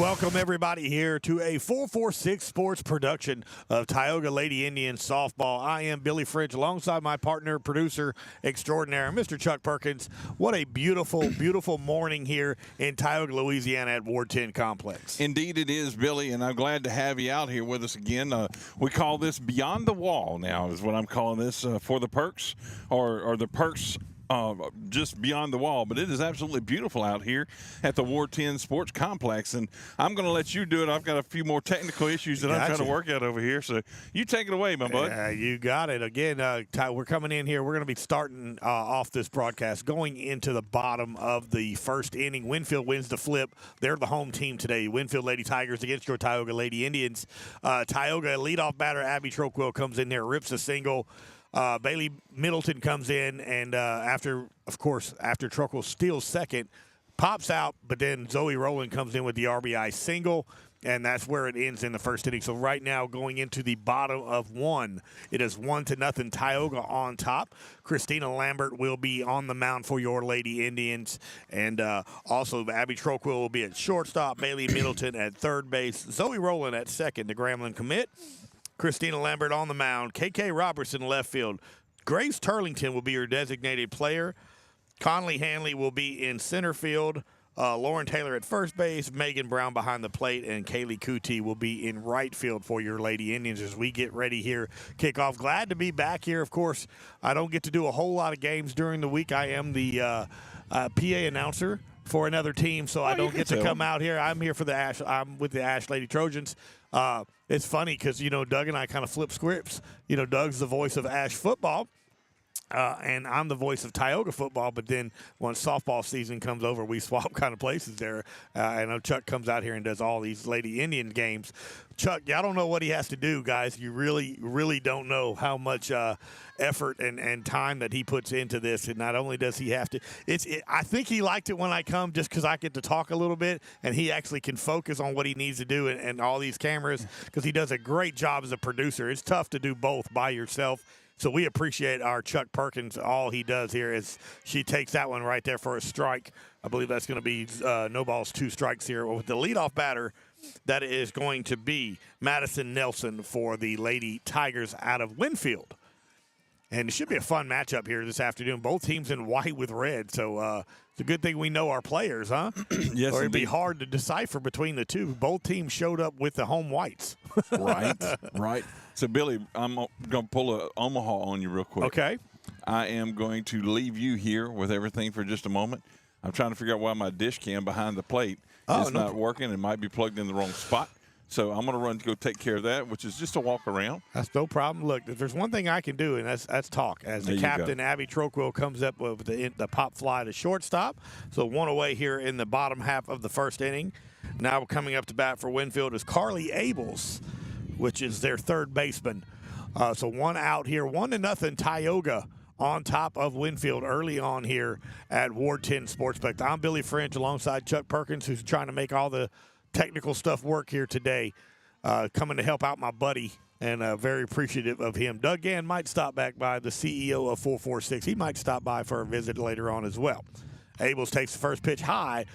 welcome everybody here to a 446 Sports production of Tioga Lady Indians softball. I am Billy French alongside my partner, producer extraordinaire, Mr. Chuck Perkins. What a beautiful, beautiful morning here in Tioga, Louisiana at Ward 10 Complex. Indeed it is, Billy, and I'm glad to have you out here with us again. We call this Beyond the Wall now is what I'm calling this for the Perks, or the Perks just beyond the wall. But it is absolutely beautiful out here at the Ward 10 Sports Complex, and I'm going to let you do it. I've got a few more technical issues that I'm trying to work out over here, so you take it away, my bud. You got it. Again, we're coming in here. We're going to be starting off this broadcast going into the bottom of the first inning. Winnfield wins the flip. They're the home team today. Winnfield Lady Tigers against your Tioga Lady Indians. Tioga leadoff batter Abby Troquil comes in there, rips a single. Bailey Middleton comes in, and after Troquil steals second, pops out, but then Zoe Rowland comes in with the RBI single, and that's where it ends in the first inning. So right now, going into the bottom of one, it is 1-0 Tioga on top. Christina Lambert will be on the mound for your Lady Indians, and also Abby Troquil will be at shortstop, Bailey Middleton at third base, Zoe Rowland at second, the Grambling commit. Christina Lambert on the mound. KK Robertson left field. Grace Turlington will be your designated player. Conley Hanley will be in center field. Lauren Taylor at first base. Megan Brown behind the plate. And Kaylee Cootie will be in right field for your Lady Indians as we get ready here. Kickoff. Glad to be back here. Of course, I don't get to do a whole lot of games during the week. I am the PA announcer for another team, so I don't get to come out here. I'm here for the Ash. I'm with the Ash Lady Trojans. It's funny because, Doug and I kind of flip scripts. Doug's the voice of Ash football, and I'm the voice of Tioga football. But then once softball season comes over, we swap kind of places there. I know Chuck comes out here and does all these Lady Indian games. Chuck, I don't know what he has to do, guys. You really, really don't know how much effort and time that he puts into this. And not only does he have to, I think he liked it when I come just because I get to talk a little bit, and he actually can focus on what he needs to do and all these cameras, because he does a great job as a producer. It's tough to do both by yourself. So we appreciate our Chuck Perkins. All he does here is she takes that one right there for a strike. I believe that's going to be no balls, 2 strikes here with the leadoff batter. That is going to be Madison Nelson for the Lady Tigers out of Winnfield. And it should be a fun matchup here this afternoon. Both teams in white with red. So it's a good thing we know our players, huh? Yes, or it'd be hard to decipher between the two. Both teams showed up with the home whites. Right. So, Billy, I'm going to pull a Omaha on you real quick. Okay. I am going to leave you here with everything for just a moment. I'm trying to figure out why my dish cam behind the plate is not working. It might be plugged in the wrong spot. So I'm going to run to go take care of that, which is just a walk around. That's no problem. Look, if there's one thing I can do, and that's talk. As the captain, Abby Troquil comes up with the pop fly to shortstop. So one away here in the bottom half of the first inning. Now coming up to bat for Winnfield is Carly Abels, which is their third baseman. So one out here, 1-0 Tioga on top of Winnfield early on here at Ward 10 Sportsplex. I'm Billy French alongside Chuck Perkins, who's trying to make all the technical stuff work here today, coming to help out my buddy, and very appreciative of him. Doug Gann might stop back by, the CEO of 446. He might stop by for a visit later on as well. Abels takes the first pitch high,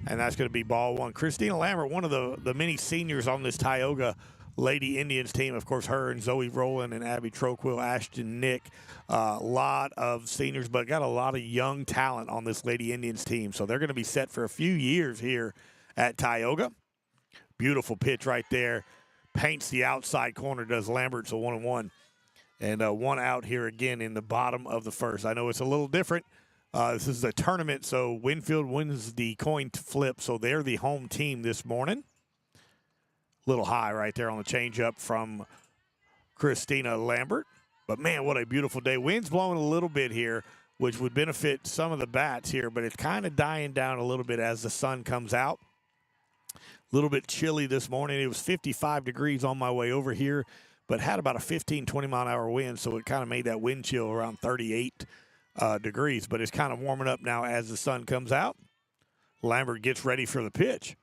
and that's going to be ball one. Christina Lambert, one of the many seniors on this Tioga Lady Indians team. Of course, her and Zoe Rowland and Abby Troquil, Ashton Nick, a lot of seniors, but got a lot of young talent on this Lady Indians team. So they're going to be set for a few years here at Tioga. Beautiful pitch right there. Paints the outside corner, does Lambert, so 1-1. And one out here again in the bottom of the first. I know it's a little different. This is a tournament, so Winnfield wins the coin flip, so they're the home team this morning. Little high right there on the changeup from Christina Lambert. But, man, what a beautiful day. Wind's blowing a little bit here, which would benefit some of the bats here, but it's kind of dying down a little bit as the sun comes out. A little bit chilly this morning. It was 55 degrees on my way over here, but had about a 15, 20-mile-an-hour wind, so it kind of made that wind chill around 38 degrees. But it's kind of warming up now as the sun comes out. Lambert gets ready for the pitch.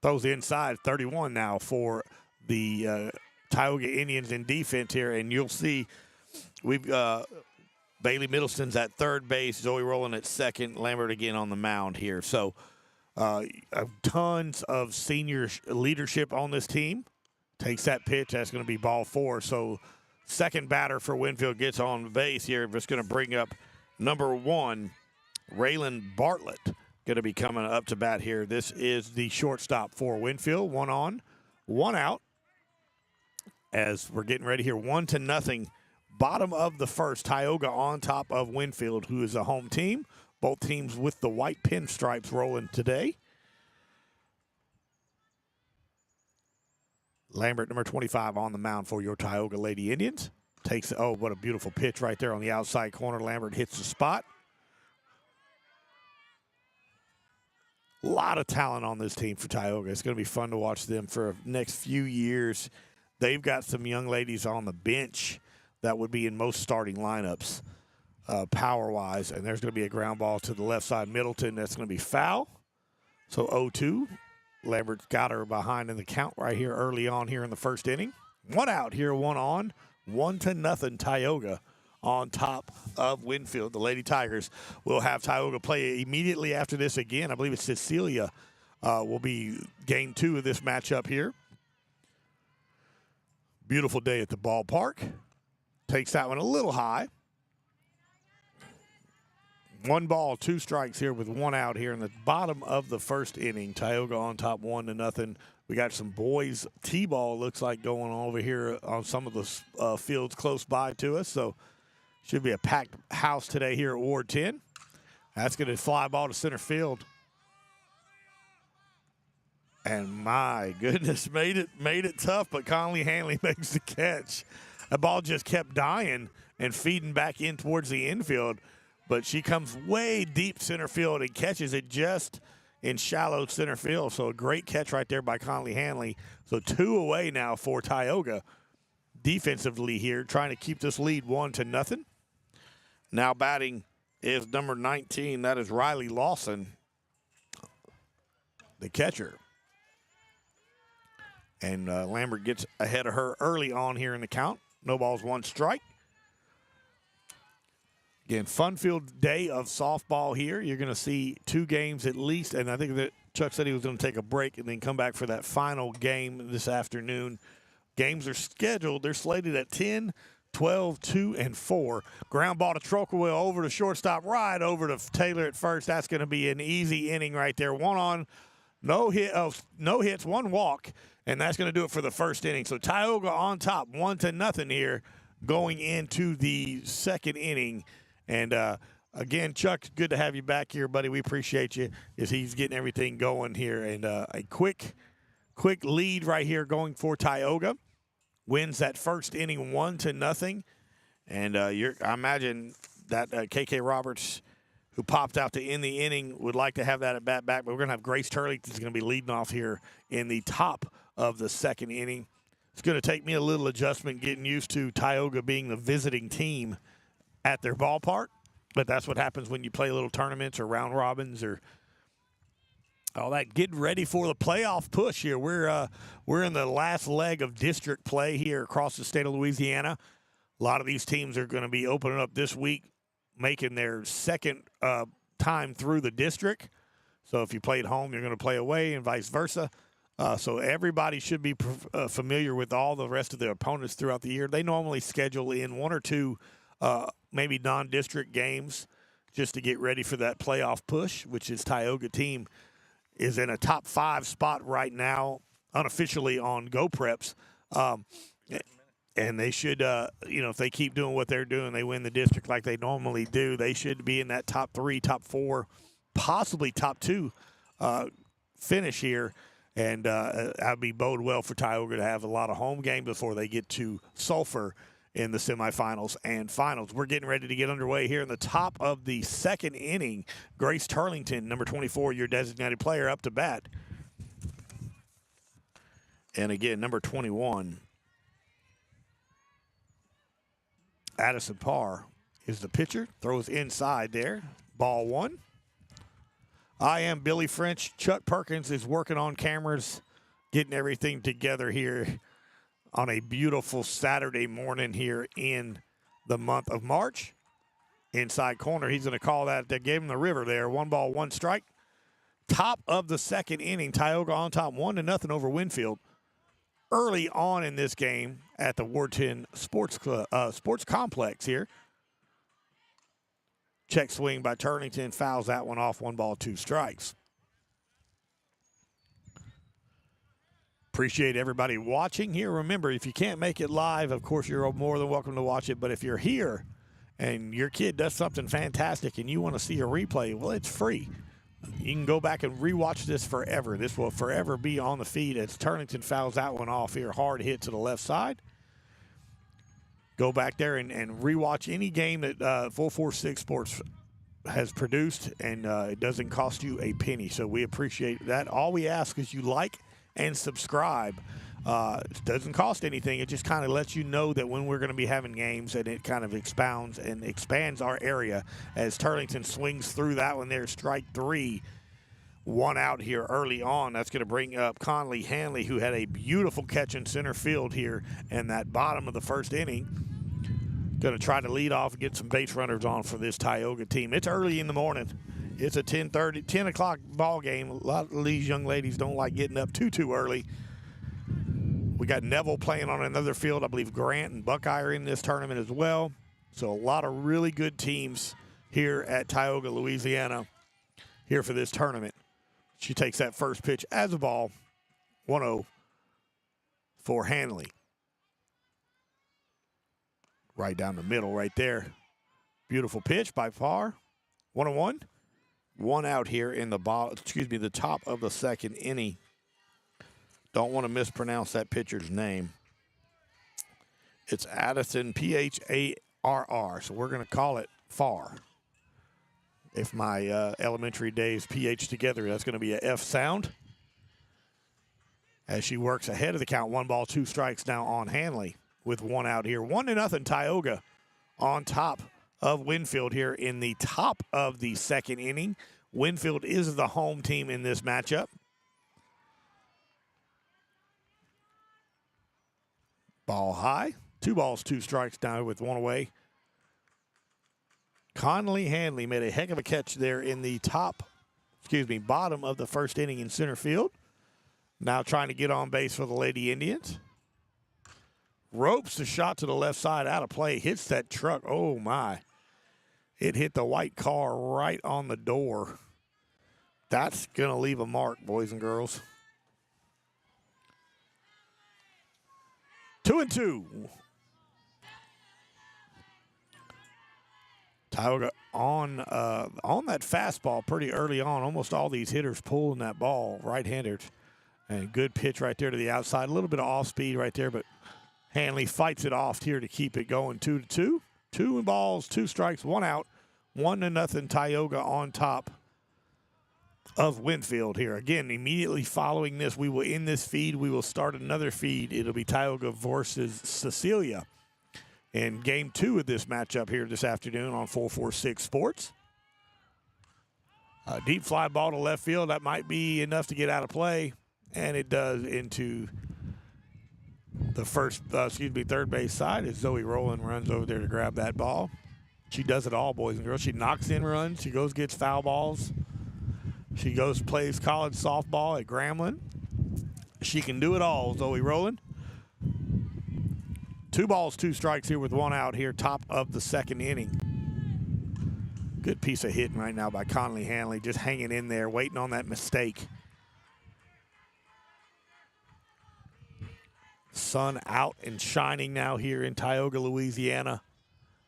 Throws inside, 31 now for the Tioga Indians in defense here, and you'll see we've Bailey Middleton's at third base, Zoe Rowland at second, Lambert again on the mound here. So Tons of senior leadership on this team. Takes that pitch. That's going to be ball 4. So second batter for Winnfield gets on base here. It's going to bring up number 1, Raylan Bartlett, going to be coming up to bat here. This is the shortstop for Winnfield. 1 on, 1 out. As we're getting ready here, 1-0. Bottom of the first, Tioga on top of Winnfield, who is a home team. Both teams with the white pinstripes rolling today. Lambert, number 25, on the mound for your Tioga Lady Indians. Takes, oh, what a beautiful pitch right there on the outside corner. Lambert hits the spot. A lot of talent on this team for Tioga. It's going to be fun to watch them for the next few years. They've got some young ladies on the bench that would be in most starting lineups power-wise. And there's going to be a ground ball to the left side, Middleton. That's going to be foul. So 0-2. Lambert's got her behind in the count right here early on here in the first inning. 1 out here, 1 on. 1-0 Tioga on top of Winnfield. The Lady Tigers will have Tioga play immediately after this again. I believe it's Cecilia will be game 2 of this matchup here. Beautiful day at the ballpark. Takes that one a little high. 1 ball, 2 strikes here with 1 out here in the bottom of the first inning. Tioga on top 1-0. We got some boys T-ball looks like going on over here on some of the fields close by to us. So should be a packed house today here at Ward 10. That's going to fly ball to center field. And my goodness, made it tough, but Conley Hanley makes the catch. The ball just kept dying and feeding back in towards the infield. But she comes way deep center field and catches it just in shallow center field. So a great catch right there by Conley Hanley. So 2 away now for Tioga defensively here, trying to keep this lead 1-0. Now batting is number 19. That is Riley Lawson, the catcher. And Lambert gets ahead of her early on here in the count. No balls, 1 strike. Again, fun-filled day of softball here. You're going to see 2 games at least, and I think that Chuck said he was going to take a break and then come back for that final game this afternoon. Games are scheduled. They're slated at 10, 12, 2, and 4. Ground ball to Trockerwell over to shortstop, right over to Taylor at first. That's going to be an easy inning right there. 1 on, no hits, 1 walk, and that's going to do it for the first inning. So Tioga on top, 1-0 here going into the second inning. And, again, Chuck, good to have you back here, buddy. We appreciate you as he's getting everything going here. And a quick lead right here going for Tioga. Wins that first inning 1-0. And I imagine that KK Roberts, who popped out to end the inning, would like to have that at bat back. But we're going to have Grace Turley who's going to be leading off here in the top of the second inning. It's going to take me a little adjustment getting used to Tioga being the visiting team at their ballpark, but that's what happens when you play little tournaments or round robins or all that. Getting ready for the playoff push here. We're in the last leg of district play here across the state of Louisiana. A lot of these teams are going to be opening up this week, making their second time through the district. So if you play at home, you're going to play away and vice versa. So everybody should be familiar with all the rest of their opponents throughout the year. They normally schedule in 1 or 2 maybe non-district games just to get ready for that playoff push, which is Tioga team is in a top 5 spot right now, unofficially on Go Preps. And they should, if they keep doing what they're doing, they win the district like they normally do, they should be in that top 3, top 4, possibly top 2 finish here. And that'd be bode well for Tioga to have a lot of home game before they get to Sulphur in the semifinals and finals. We're getting ready to get underway here in the top of the second inning. Grace Turlington, number 24, your designated player, up to bat. And again, number 21, Addison Parr is the pitcher. Throws inside there. Ball 1. I am Billy French. Chuck Perkins is working on cameras, getting everything together here on a beautiful Saturday morning here in the month of March. Inside corner, he's going to call that. They gave him the river there. 1 ball, 1 strike. Top of the second inning, Tioga on top, 1-0 over Winnfield. Early on in this game at the Wharton Sports Complex here. Check swing by Turlington, fouls that one off, 1 ball, 2 strikes. Appreciate everybody watching here. Remember, if you can't make it live, of course, you're more than welcome to watch it. But if you're here and your kid does something fantastic and you want to see a replay, well, it's free. You can go back and rewatch this forever. This will forever be on the feed as Turlington fouls that one off here. Hard hit to the left side. Go back there and rewatch any game that 446 Sports has produced, and it doesn't cost you a penny. So we appreciate that. All we ask is you like and subscribe. It doesn't cost anything. It just kind of lets you know that when we're going to be having games, and it kind of expands our area as Turlington swings through that one there. Strike 3. 1 out here early on. That's going to bring up Conley Hanley, who had a beautiful catch in center field here in that bottom of the first inning. Going to try to lead off and get some base runners on for this Tioga team. It's early in the morning. It's a 10 o'clock ball game. A lot of these young ladies don't like getting up too early. We got Neville playing on another field. I believe Grant and Buckeye are in this tournament as well. So a lot of really good teams here at Tioga, Louisiana, here for this tournament. She takes that first pitch as a ball. 1-0 for Hanley. Right down the middle right there. Beautiful pitch by Farr. 1-1. 1 out here in the top of the second inning. Don't want to mispronounce that pitcher's name. It's Addison, P-H-A-R-R. So we're going to call it Farr. If my elementary days PH together, that's going to be a F sound. As she works ahead of the count, 1 ball, 2 strikes now on Hanley with 1 out here. 1-0 Tioga on top of Winnfield here in the top of the second inning. Winnfield is the home team in this matchup. Ball high. 2 balls, 2 strikes now with 1 away. Conley Hanley made a heck of a catch there in the bottom of the first inning in center field. Now trying to get on base for the Lady Indians. Ropes the shot to the left side, out of play, hits that truck. Oh, my. It hit the white car right on the door. That's going to leave a mark, boys and girls. 2-2. Tioga on that fastball pretty early on. Almost all these hitters pulling that ball, right-handed. And good pitch right there to the outside. A little bit of off-speed right there, but Hanley fights it off here to keep it going 2-2. 2 balls, 2 strikes, 1 out. 1-0 Tioga on top of Winnfield here. Again, immediately following this, we will end this feed. We will start another feed. It'll be Tioga versus Cecilia in game 2 of this matchup here this afternoon on 446 Sports. A deep fly ball to left field. That might be enough to get out of play, and it does into the third base side as Zoe Rowland runs over there to grab that ball. She does it all, boys and girls. She knocks in runs. She goes, gets foul balls. She goes, plays college softball at Grambling. She can do it all, Zoe Rowland. 2 balls, 2 strikes here with 1 out here, top of the second inning. Good piece of hitting right now by Conley Hanley, just hanging in there, waiting on that mistake. Sun out and shining now here in Tioga, Louisiana.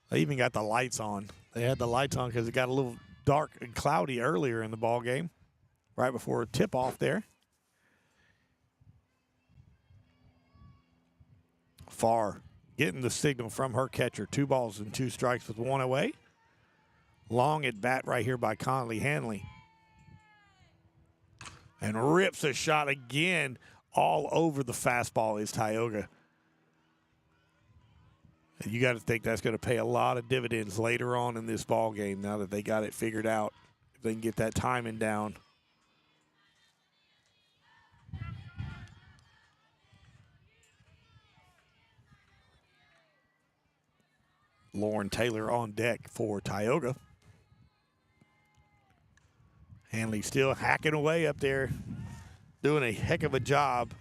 They even got the lights on. They had the lights on because it got a little dark and cloudy earlier in the ball game, right before a tip-off there. Farr getting the signal from her catcher. 2 balls and 2 strikes with 1 away. Long at bat right here by Conley Hanley. And rips a shot again all over the fastball is Tioga. And you got to think that's going to pay a lot of dividends later on in this ball game now that they got it figured out. If they can get that timing down. Lauren Taylor on deck for Tioga. Hanley still hacking away up there, doing a heck of a job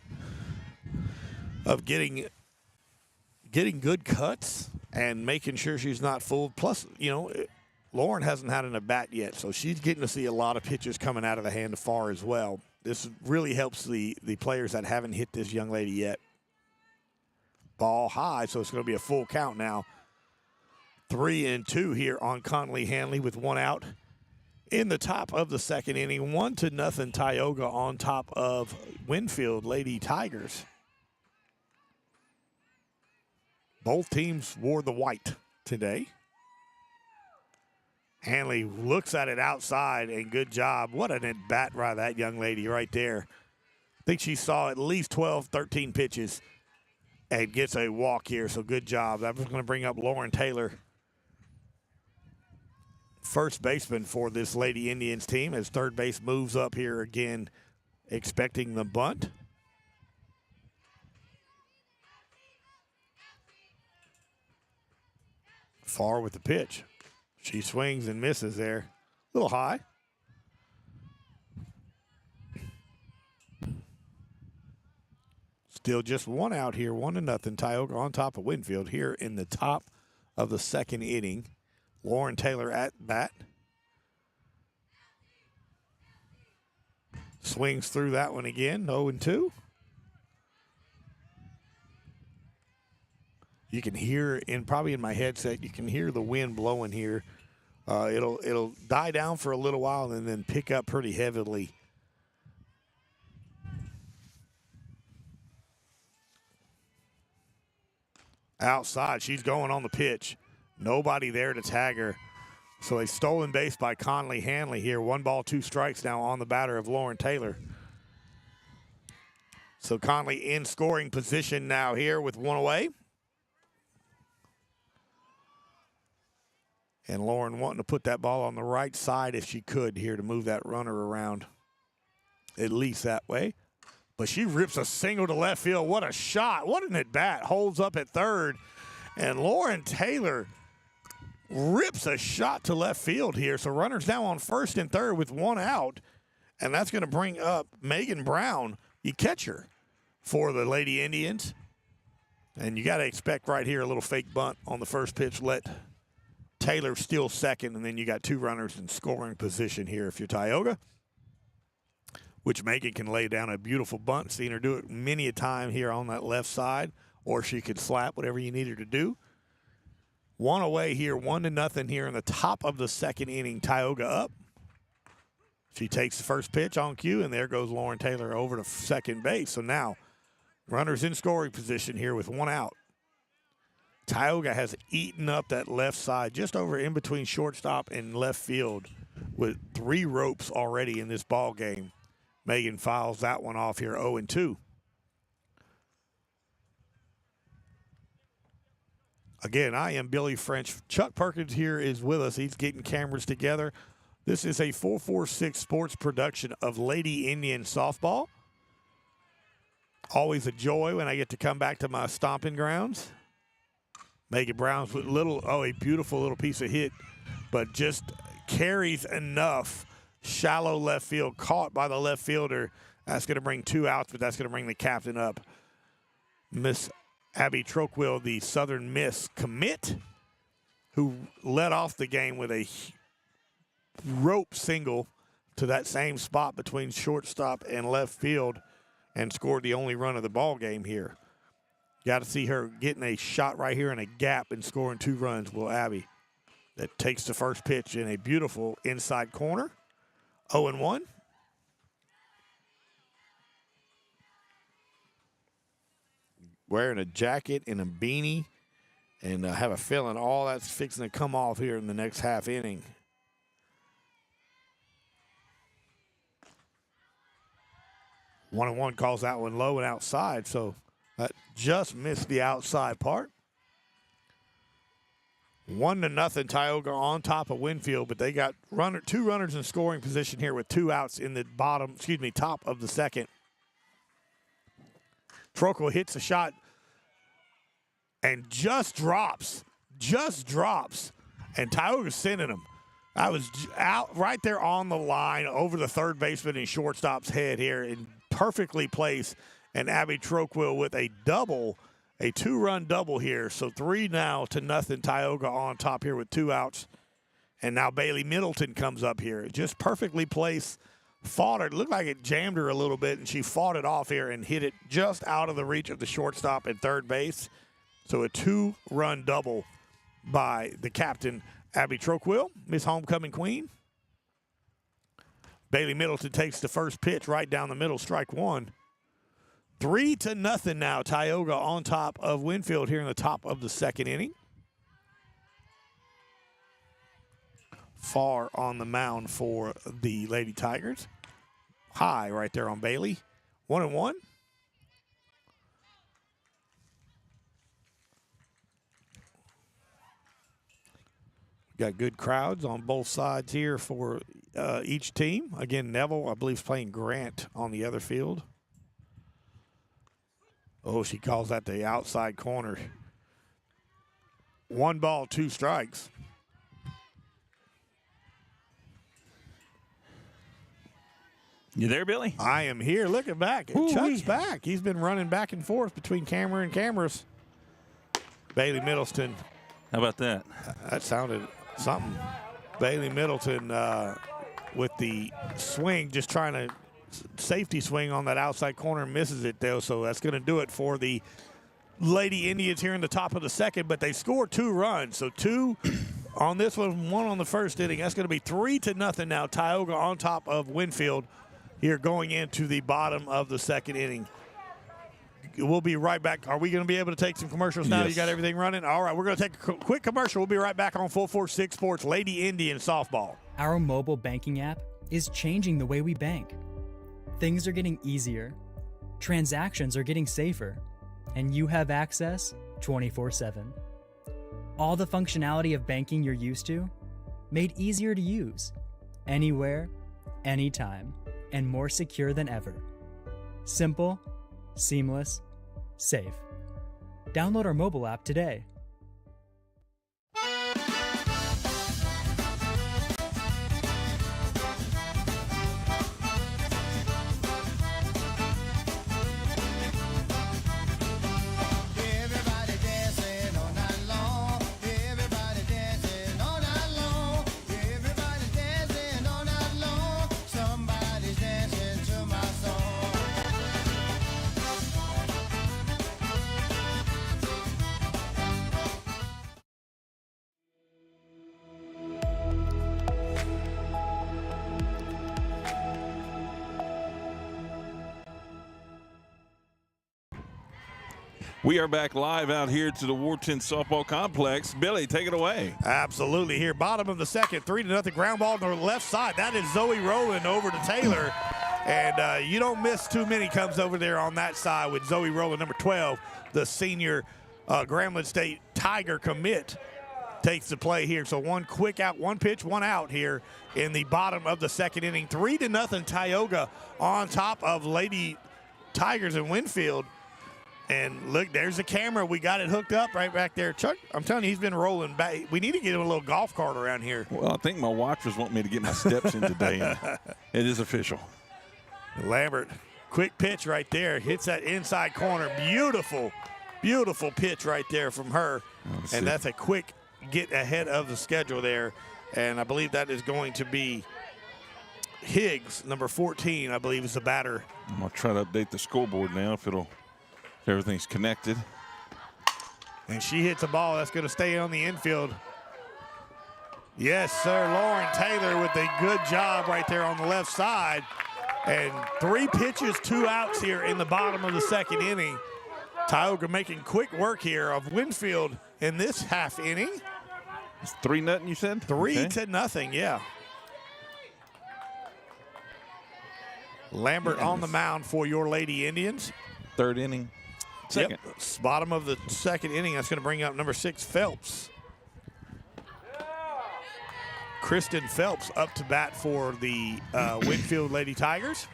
of getting good cuts and making sure she's not fooled. Plus, Lauren hasn't had an at-bat yet, so she's getting to see a lot of pitches coming out of the hand far as well. This really helps the players that haven't hit this young lady yet. Ball high, so it's going to be a full count now. 3-2 here on Conley Hanley with one out in the top of the second inning. 1-0 Tioga on top of Winnfield Lady Tigers. Both teams wore the white today. Hanley looks at it outside, and good job. What an at-bat by that young lady right there. I think she saw at least 12, 13 pitches and gets a walk here, so good job. That was going to bring up Lauren Taylor, first baseman for this Lady Indians team, as third base moves up here again, expecting the bunt. Far with the pitch. She swings and misses there. A little high. Still just one out here, 1-0. Tioga on top of Winnfield here in the top of the second inning. Lauren Taylor at bat. Swings through that one again, 0-2. You can hear, probably in my headset, you can hear the wind blowing here. It'll die down for a little while and then pick up pretty heavily. Outside, she's going on the pitch. Nobody there to tag her. So a stolen base by Conley Hanley here. 1 ball, 2 strikes now on the batter of Lauren Taylor. So Conley in scoring position now here with one away. And Lauren wanting to put that ball on the right side if she could here to move that runner around at least that way. But she rips a single to left field. What a shot. What an at-bat. Holds up at third. And Lauren Taylor rips a shot to left field here. So runners now on first and third with one out. And that's going to bring up Megan Brown, the catcher for the Lady Indians. And you got to expect right here a little fake bunt on the first pitch. Let Taylor steal second, and then you got 2 runners in scoring position here if you're Tioga, which Megan can lay down a beautiful bunt. Seen her do it many a time here on that left side, or she could slap, whatever you need her to do. One away here, 1-0 here in the top of the second inning. Tioga up. She takes the first pitch on cue, and there goes Lauren Taylor over to second base. So now runners in scoring position here with one out. Tioga has eaten up that left side just over in between shortstop and left field with 3 ropes already in this ball game. Megan fouls that one off here, 0-2. Again, I am Billy French. Chuck Perkins here is with us. He's getting cameras together. This is a 446 Sports production of Lady Indian softball. Always a joy when I get to come back to my stomping grounds. Megan Brown's with a beautiful little piece of hit, but just carries enough. Shallow left field, caught by the left fielder. That's going to bring 2 outs, but that's going to bring the captain up. Miss Abby Troquil, the Southern Miss commit, who led off the game with a rope single to that same spot between shortstop and left field and scored the only run of the ball game here. Got to see her getting a shot right here in a gap and scoring 2 runs, Will Abby. That takes the first pitch in a beautiful inside corner. 0-1. Wearing a jacket and a beanie, and I have a feeling all that's fixing to come off here in the next half inning. One and one calls that one low and outside, so that just missed the outside part. 1-0 Tioga on top of Winnfield, but they got 2 runners in scoring position here with 2 outs in the top of the second. Troco hits a shot and just drops. And Tioga's sending him. I was out right there on the line over the third baseman and shortstop's head here and perfectly placed. And Abby Troquil with a double, a 2-run double here. So 3-0 Tioga on top here with 2 outs. And now Bailey Middleton comes up here. Just perfectly placed, fought it. Looked like it jammed her a little bit, and she fought it off here and hit it just out of the reach of the shortstop at third base. So a 2-run double by the captain, Abby Troquil, Miss Homecoming Queen. Bailey Middleton takes the first pitch right down the middle, strike 1. 3-0 now. Tioga on top of Winnfield here in the top of the second inning. Far on the mound for the Lady Tigers. High right there on Bailey. 1-1. Got good crowds on both sides here for each team. Again, Neville, I believe, is playing Grant on the other field. Oh, she calls that the outside corner. 1 ball, 2 strikes. You there, Billy? I am here. Looking back. Chuck's back. He's been running back and forth between camera and cameras. Bailey Middleton. How about that? That sounded something. Bailey Middleton with the swing, just trying to safety swing on that outside corner, misses it though. So that's going to do it for the Lady Indians here in the top of the second. But they scored 2 runs, so 2 on this one, 1 on the first inning. That's going to be 3-0 now. Tioga on top of Winnfield here going into the bottom of the second inning. We'll be right back. Are we going to be able to take some commercials now? Yes. You got everything running? All right, we're going to take a quick commercial. We'll be right back on 446 Sports Lady Indian Softball. Our mobile banking app is changing the way we bank. Things are getting easier, transactions are getting safer, and you have access 24/7. All the functionality of banking you're used to, made easier to use, anywhere, anytime, and more secure than ever. Simple, seamless, safe. Download our mobile app today. We are back live out here to the Wharton Softball Complex. Billy, take it away. Absolutely. Here, bottom of the second, 3-0 ground ball to the left side. That is Zoe Rowland over to Taylor. And you don't miss too many comes over there on that side with Zoe Rowland, number 12, the senior Grambling State Tiger commit, takes the play here. So 1 quick out, 1 pitch, 1 out here in the bottom of the second inning. 3-0 Tioga on top of Lady Tigers in Winnfield. And look, there's the camera. We got it hooked up right back there. Chuck, I'm telling you, he's been rolling back. We need to get him a little golf cart around here. Well, I think my watchers want me to get my steps in today. And it is official. Lambert, quick pitch right there. Hits that inside corner. Beautiful, beautiful pitch right there from her. And that's a quick get ahead of the schedule there. And I believe that is going to be Higgs, number 14, I believe is the batter. I'm going to try to update the scoreboard now if everything's connected. And she hits a ball that's going to stay on the infield. Yes, sir. Lauren Taylor with a good job right there on the left side. And 3 pitches, 2 outs here in the bottom of the second inning. Tioga making quick work here of Winnfield in this half inning. It's 3-0, you said? 3-0, yeah. Lambert on the mound for your Lady Indians. Third inning. Second. Yep. Bottom of the second inning. That's going to bring up number 6, Phelps. Kristen Phelps up to bat for the Winnfield Lady Tigers.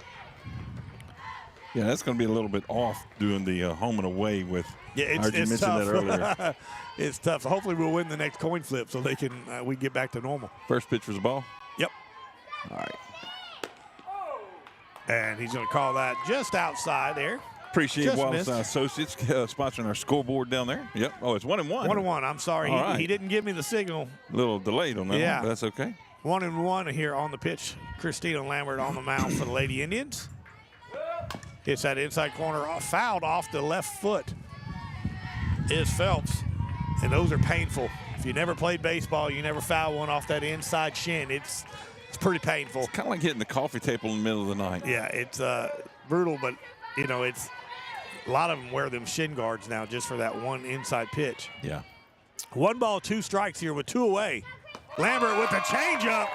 Yeah, that's going to be a little bit off doing the home and away with Yeah, I heard you it's mention tough. that earlier. It's tough. Hopefully, we'll win the next coin flip so they can we get back to normal. First pitch was the ball. Yep. All right. And he's going to call that just outside there. Appreciate Just Wallace missed. Associates sponsoring our scoreboard down there. Yep. Oh, it's 1-1. 1-1. I'm sorry. All right. He didn't give me the signal. A little delayed on that Yeah. one, but that's okay. 1-1 here on the pitch. Christina Lambert on the mound for the Lady Indians. Hits that inside corner, fouled off the left foot is Phelps, and those are painful. If you never played baseball, you never foul one off that inside shin. It's pretty painful. It's kind of like hitting the coffee table in the middle of the night. Yeah, it's brutal, but it's a lot of them wear them shin guards now just for that one inside pitch. Yeah. 1 ball, 2 strikes here with 2 away. Lambert with the changeup.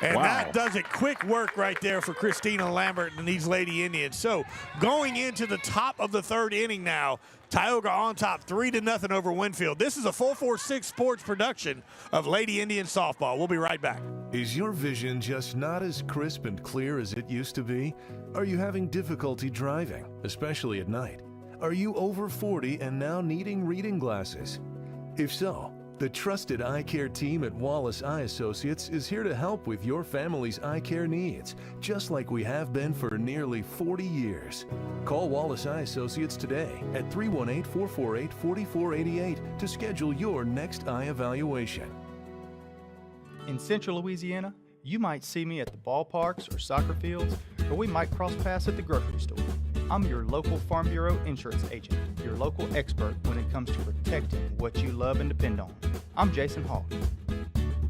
And Wow. that does it. Quick work right there for Christina Lambert and these Lady Indians. So going into the top of the 3rd inning now, Tioga on top 3-0 over Winnfield. This is a 446 Sports production of Lady Indian softball. We'll be right back. Is your vision just not as crisp and clear as it used to be? Are you having difficulty driving, especially at night? Are you over 40 and now needing reading glasses? If so, the trusted eye care team at Wallace Eye Associates is here to help with your family's eye care needs, just like we have been for nearly 40 years. Call Wallace Eye Associates today at 318-448-4488 to schedule your next eye evaluation. In Central Louisiana, you might see me at the ballparks or soccer fields, or we might cross paths at the grocery store. I'm your local Farm Bureau insurance agent, your local expert when it comes to protecting what you love and depend on. I'm Jason Hawk.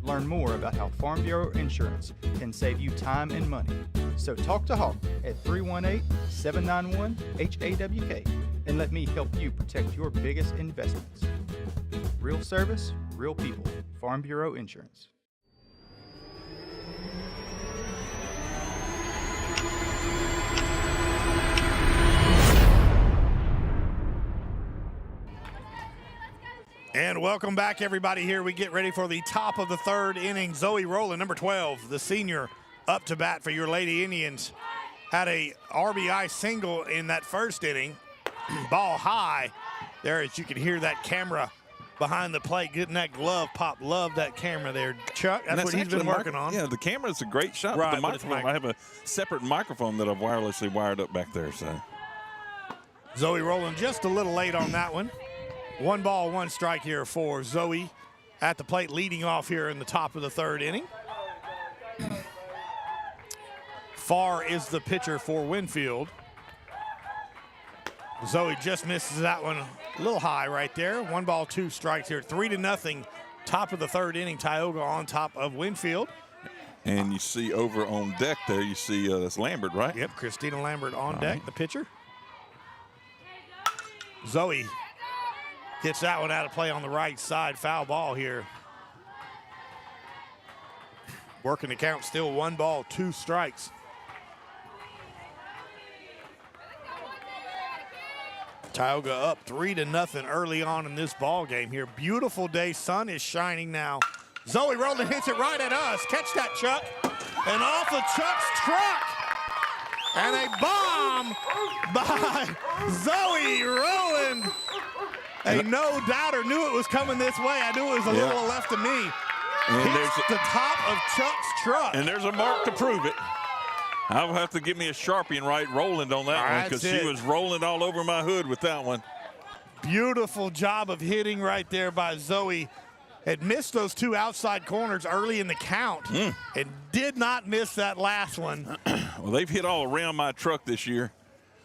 Learn more about how Farm Bureau insurance can save you time and money. So talk to Hawk at 318-791-HAWK and let me help you protect your biggest investments. Real service, real people. Farm Bureau Insurance. And welcome back, everybody. Here we get ready for the top of the 3rd inning. Zoe Rowland, number 12, the senior, up to bat for your Lady Indians. Had a RBI single in that 1st inning. Ball high. There, as you can hear that camera behind the plate, getting that glove pop. Love that camera there, Chuck. That's what he's been working on. Yeah, the camera's a great shot. Right, the but it's microphone, I have a separate microphone that I've wirelessly wired up back there. So Zoe Rowland just a little late on that one. 1 ball, 1 strike here for Zoe at the plate, leading off here in the top of the 3rd inning. Farr is the pitcher for Winnfield. Zoe just misses that one a little high right there. 1 ball, 2 strikes here. 3-0, top of the 3rd inning. Tioga on top of Winnfield. and you see over on deck there, you see that's Lambert, right? Yep, Christina Lambert on deck, the pitcher. Zoe gets that one out of play on the right side. Foul ball here. Working the count, still 1 ball, 2 strikes. Tioga up 3-0 early on in this ball game here. Beautiful day, sun is shining now. Zoe Rowland hits it right at us. Catch that, Chuck. And off of Chuck's truck. And a bomb by Zoe Rowland. A no-doubter knew it was coming this way. I knew it was a little left of me. And hits the top of Chuck's truck. And there's a mark to prove it. I'll have to give me a Sharpie and write Roland on that one because she was rolling all over my hood with that one. Beautiful job of hitting right there by Zoe. Had missed those 2 outside corners early in the count and did not miss that last one. Well, they've hit all around my truck this year.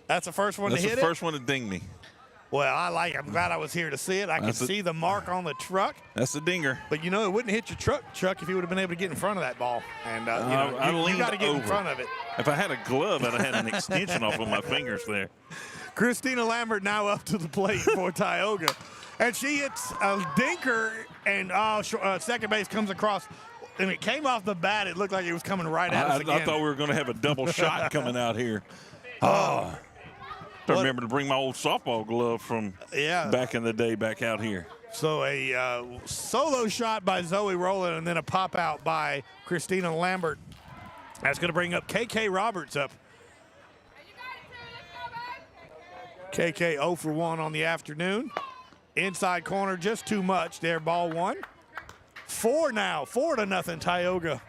That's the first one to hit it? That's the first one to ding me. Well, I like it. I'm glad I was here to see it. I can see the mark on the truck. That's the dinger. But, you know, it wouldn't hit your truck, Chuck, if you would have been able to get in front of that ball. And, you got to get in front of it. If I had a glove, I'd have had an extension off of my fingers there. Christina Lambert now up to the plate for Tioga. And she hits a dinker, and second base comes across. And it came off the bat. It looked like it was coming right at us again. I thought we were going to have a double shot coming out here. I remember to bring my old softball glove from back in the day back out here. So a solo shot by Zoe Rowland and then a pop out by Christina Lambert. That's going to bring up KK Roberts up. KK 0 for 1 on the afternoon. Inside corner, just too much there, ball one. 4 now, 4-0 Tioga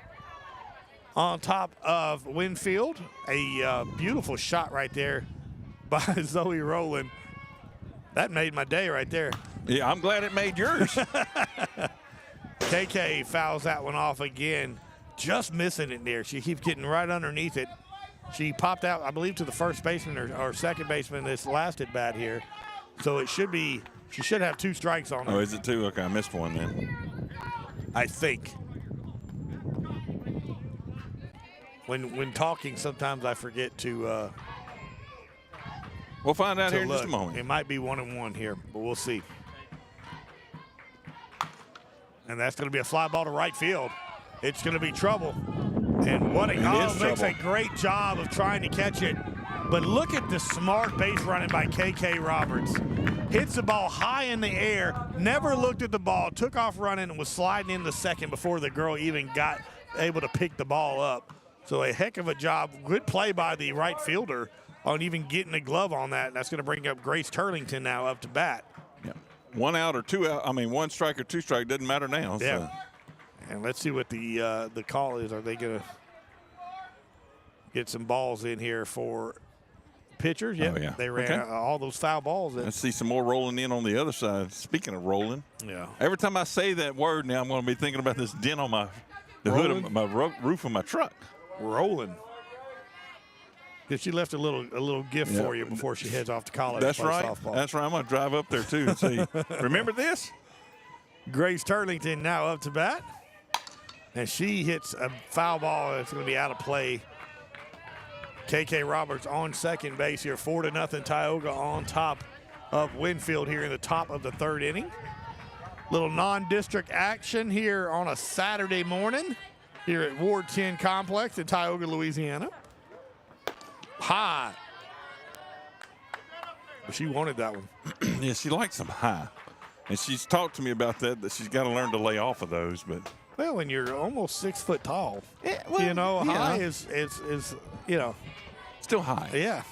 on top of Winnfield. A beautiful shot right there by Zoe Rowland. That made my day right there. Yeah, I'm glad it made yours. KK fouls that one off again, just missing it there. She keeps getting right underneath it. She popped out, I believe, to the first baseman or second baseman this last at bat here. So it should be, she should have 2 strikes on her. Oh, is it 2? Okay, I missed one then. I think. When talking, sometimes I forget to We'll find out here in look. just a moment. It might be 1-1 here, but we'll see. And that's going to be a fly ball to right field. It's going to be trouble. And what makes a great job of trying to catch it. But look at the smart base running by KK Roberts. Hits the ball high in the air, never looked at the ball, took off running, and was sliding into second before the girl even got able to pick the ball up. So a heck of a job. Good play by the right fielder on even getting a glove on that. And that's going to bring up Grace Turlington now up to bat. Yeah. 1 out or 2 out. I mean, 1 strike or 2 strike doesn't matter now. Yeah. So. And let's see what the call is. Are they going to get some balls in here for pitchers? Yep. Oh, yeah. They ran all those foul balls. Let's see some more rolling in on the other side. Speaking of rolling, Yeah. every time I say that word now, I'm going to be thinking about this dent on the hood of my roof of my truck. Rolling. Because she left a little gift for you before she heads off to college. That's to play right. Softball. That's right. I'm going to drive up there too and see. Remember this? Grace Turlington now up to bat. And she hits a foul ball. It's going to be out of play. KK Roberts on second base here. 4-0 Tioga on top of Winnfield here in the top of the 3rd inning. Little non-district action here on a Saturday morning here at Ward 10 Complex in Tioga, Louisiana. High. She wanted that one. Yeah, she likes them high. And she's talked to me about that she's got to learn to lay off of those. But Well, when you're almost 6 foot tall, yeah, well, high is still high. yeah.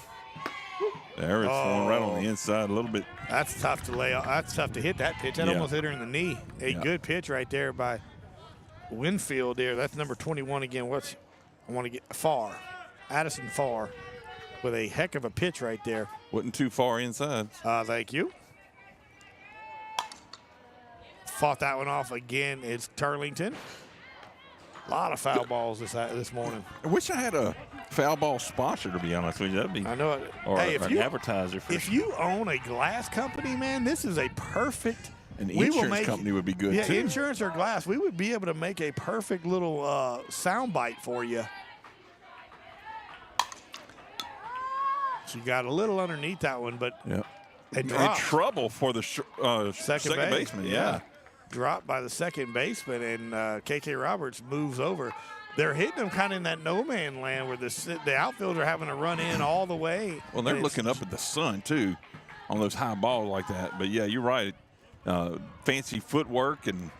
There it's going right on the inside a little bit. That's tough to lay off. That's tough to hit that pitch. That almost hit her in the knee. A good pitch right there by Winnfield there. That's number 21 again. I want to get Farr. Addison Farr with a heck of a pitch right there. Wasn't too far inside. Thank you. Fought that one off again. It's Turlington. A lot of foul balls this morning. I wish I had a foul ball sponsor, to be honest with you. That'd be I know it. or Hey, an advertiser for if you own a glass company, man, this is a perfect. an insurance company would be good Yeah, too. insurance or glass. We would be able to make a perfect little sound bite for you. She got a little underneath that one, but it In dropped. trouble for the second baseman. Yeah. Dropped by the second baseman, and KK Roberts moves over. They're hitting them kind of in that no-man land where the outfielder having to run in all the way. Well, they're And looking up at the sun, too, on those high balls like that. But, yeah, you're right. Fancy footwork and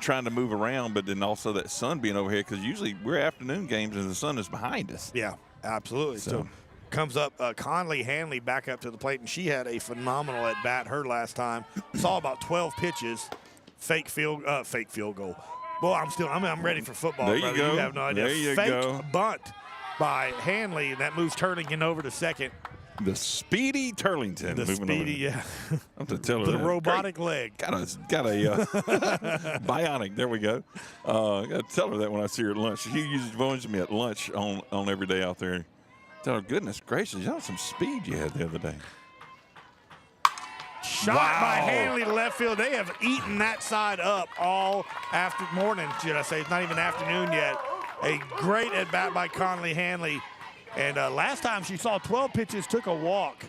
trying to move around, but then also that sun being over here, because usually we're afternoon games and the sun is behind us. Yeah, absolutely. So comes up Conley Hanley back up to the plate, and she had a phenomenal at bat her last time. Saw about 12 pitches, fake field goal. Boy, I'm ready for football. There you brother. go. You have no idea. There you fake go. bunt by Hanley, and that moves Turlington over to second. The speedy Turlington. The moving speedy, over. yeah. I have to tell her The that. robotic leg. Got a bionic. There we go. I got to tell her that when I see her at lunch. She usually joins me at lunch on every day out there. Tell her, goodness gracious, you know some speed you had the other day. Shot by Hanley to left field. They have eaten that side up all morning, should I say. It's not even afternoon yet. A great at bat by Conley Hanley. And last time she saw 12 pitches, took a walk.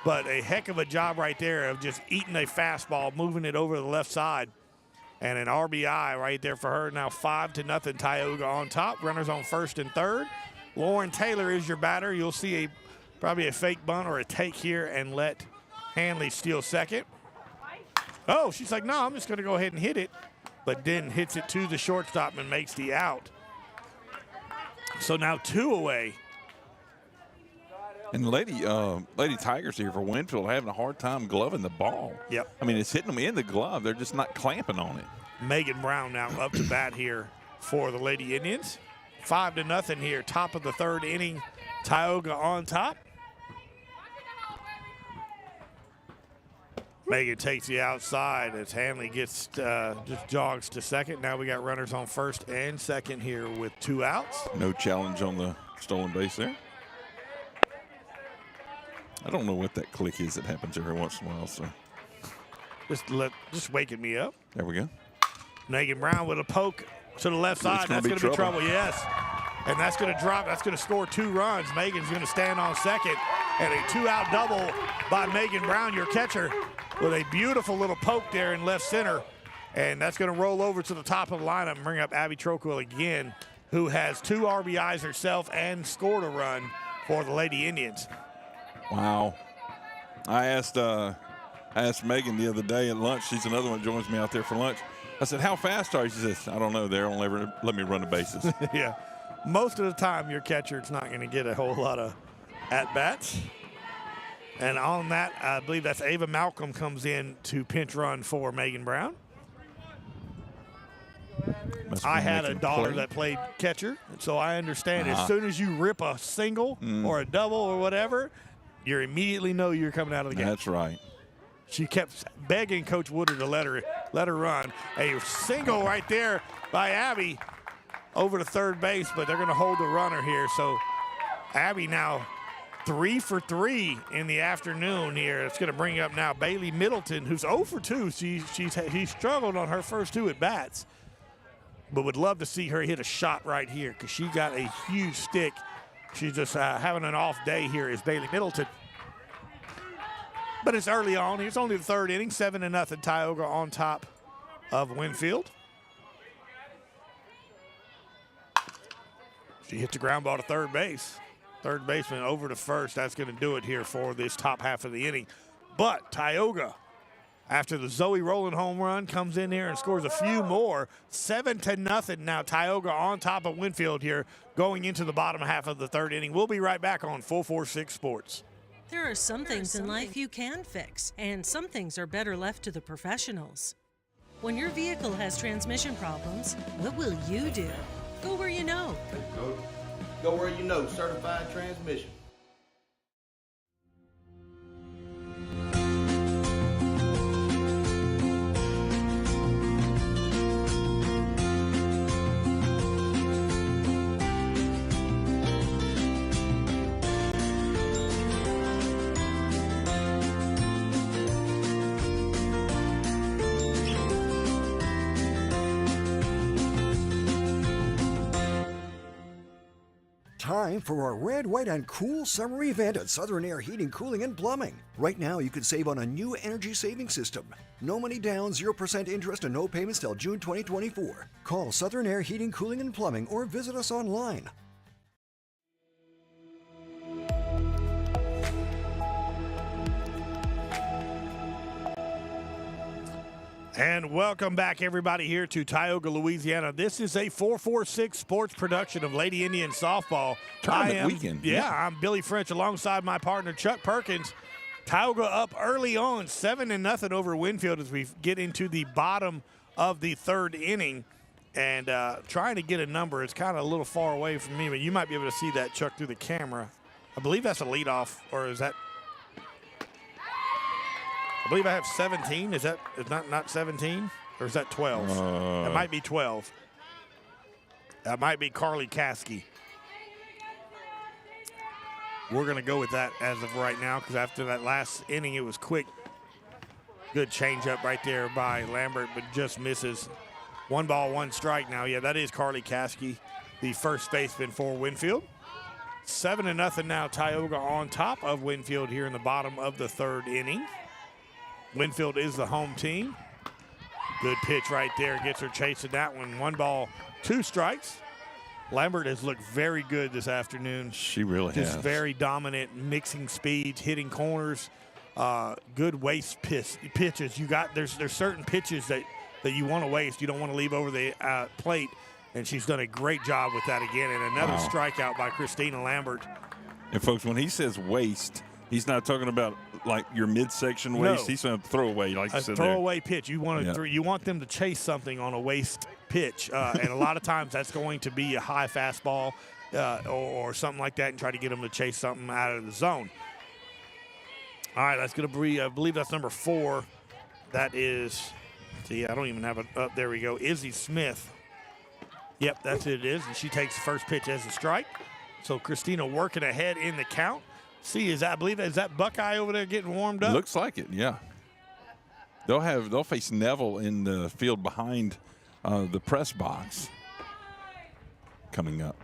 But a heck of a job right there of just eating a fastball, moving it over to the left side. And an RBI right there for her. Now 5-0 Tioga on top. Runners on first and third. Lauren Taylor is your batter. You'll see probably a fake bunt or a take here and let Hanley steal second. Oh, she's like, no, I'm just going to go ahead and hit it. But then hits it to the shortstop and makes the out. So now 2 away And Lady Tigers here for Winnfield having a hard time gloving the ball. Yep. I mean, it's hitting them in the glove. They're just not clamping on it. Megan Brown now up to bat here for the Lady Indians. 5-0 here, top of the third inning. Tioga on top. Megan takes the outside as Hanley gets just jogs to second. Now we got runners on first and second here with 2 outs. No challenge on the stolen base there. I don't know what that click is that happens every once in a while. So just waking me up. there we go. Megan Brown with a poke to the left side. That's going to be trouble, yes. And that's going to drop. That's going to score 2 runs. Megan's going to stand on second. And a 2-out double by Megan Brown, your catcher, with a beautiful little poke there in left center. And that's going to roll over to the top of the lineup and bring up Abby Troquil again, who has 2 RBIs herself and scored a run for the Lady Indians. Wow. I asked Megan the other day at lunch. She's another one that joins me out there for lunch. I said, how fast are you? She says, I don't know. They don't ever let me run the bases. Yeah. Most of the time, your catcher is not going to get a whole lot of at-bats. And on that, I believe that's Ava Malcolm comes in to pinch run for Megan Brown. I had a daughter that played catcher, so I understand as soon as you rip a single or a double or whatever, you immediately know you're coming out of the game. That's right. She kept begging Coach Woodard to let her run. A single right there by Abby over to third base, but they're going to hold the runner here. So Abby now 3 for 3 in the afternoon here. It's going to bring up now Bailey Middleton, who's 0 for 2. He struggled on her first 2 at bats, but would love to see her hit a shot right here because she got a huge stick. She's just having an off day here is Bailey Middleton. But it's early on. It's only the third inning, 7-0 Tioga on top of Winnfield. She hits the ground ball to third base. Third baseman over to first. That's going to do it here for this top half of the inning. But Tioga, after the Zoe Rowland home run, comes in here and scores a few more. 7-0 now. Tioga on top of Winnfield here going into the bottom half of the third inning. We'll be right back on 446 Sports. There are some things in life you can fix, and some things are better left to the professionals. When your vehicle has transmission problems, what will you do? Go where you know. Go where you know, Certified Transmission. Time for our red, white, and cool summer event at Southern Air Heating, Cooling, and Plumbing. Right now, you can save on a new energy-saving system. No money down, 0% interest, and no payments till June 2024. Call Southern Air Heating, Cooling, and Plumbing or visit us online. And welcome back, everybody, here to Tioga, Louisiana. This is a 446 Sports production of Lady Indian Softball. Tournament weekend. Yeah, I'm Billy French alongside my partner, Chuck Perkins. Tioga up early on, 7-0 over Winnfield as we get into the bottom of the third inning. And trying to get a number. It's kind of a little far away from me, but you might be able to see that, Chuck, through the camera. I believe that's a leadoff, or is that? I believe I have 17. Is not 17? Or is that 12? It might be 12. That might be Carly Caskey. We're going to go with that as of right now because after that last inning, it was quick. Good changeup right there by Lambert, but just misses. 1 ball, 1 strike now. Yeah, that is Carly Caskey, the first baseman for Winnfield. 7-0 now. Tioga on top of Winnfield here in the bottom of the third inning. Winnfield is the home team. Good pitch right there. Gets her chasing that one. 1 ball, 2 strikes. Lambert has looked very good this afternoon. She really has. Just very dominant, mixing speeds, hitting corners, good waste pitches. There's certain pitches that you want to waste. You don't want to leave over the plate, and she's done a great job with that again. And another strikeout by Christina Lambert. And, folks, when he says waist, he's not talking about like your midsection waist. No. He's going to throw away, like you said there. Throwaway pitch. You want to you want them to chase something on a waist pitch, and a lot of times that's going to be a high fastball or something like that, and try to get them to chase something out of the zone. All right, that's going to be, I believe that's number 4. That is, see, I don't even have it up. There we go. Izzy Smith. Yep, that's it is. And she takes the first pitch as a strike. So Christina working ahead in the count. See, is that Buckeye over there getting warmed up? Looks like it, yeah. They'll face Neville in the field behind the press box coming up.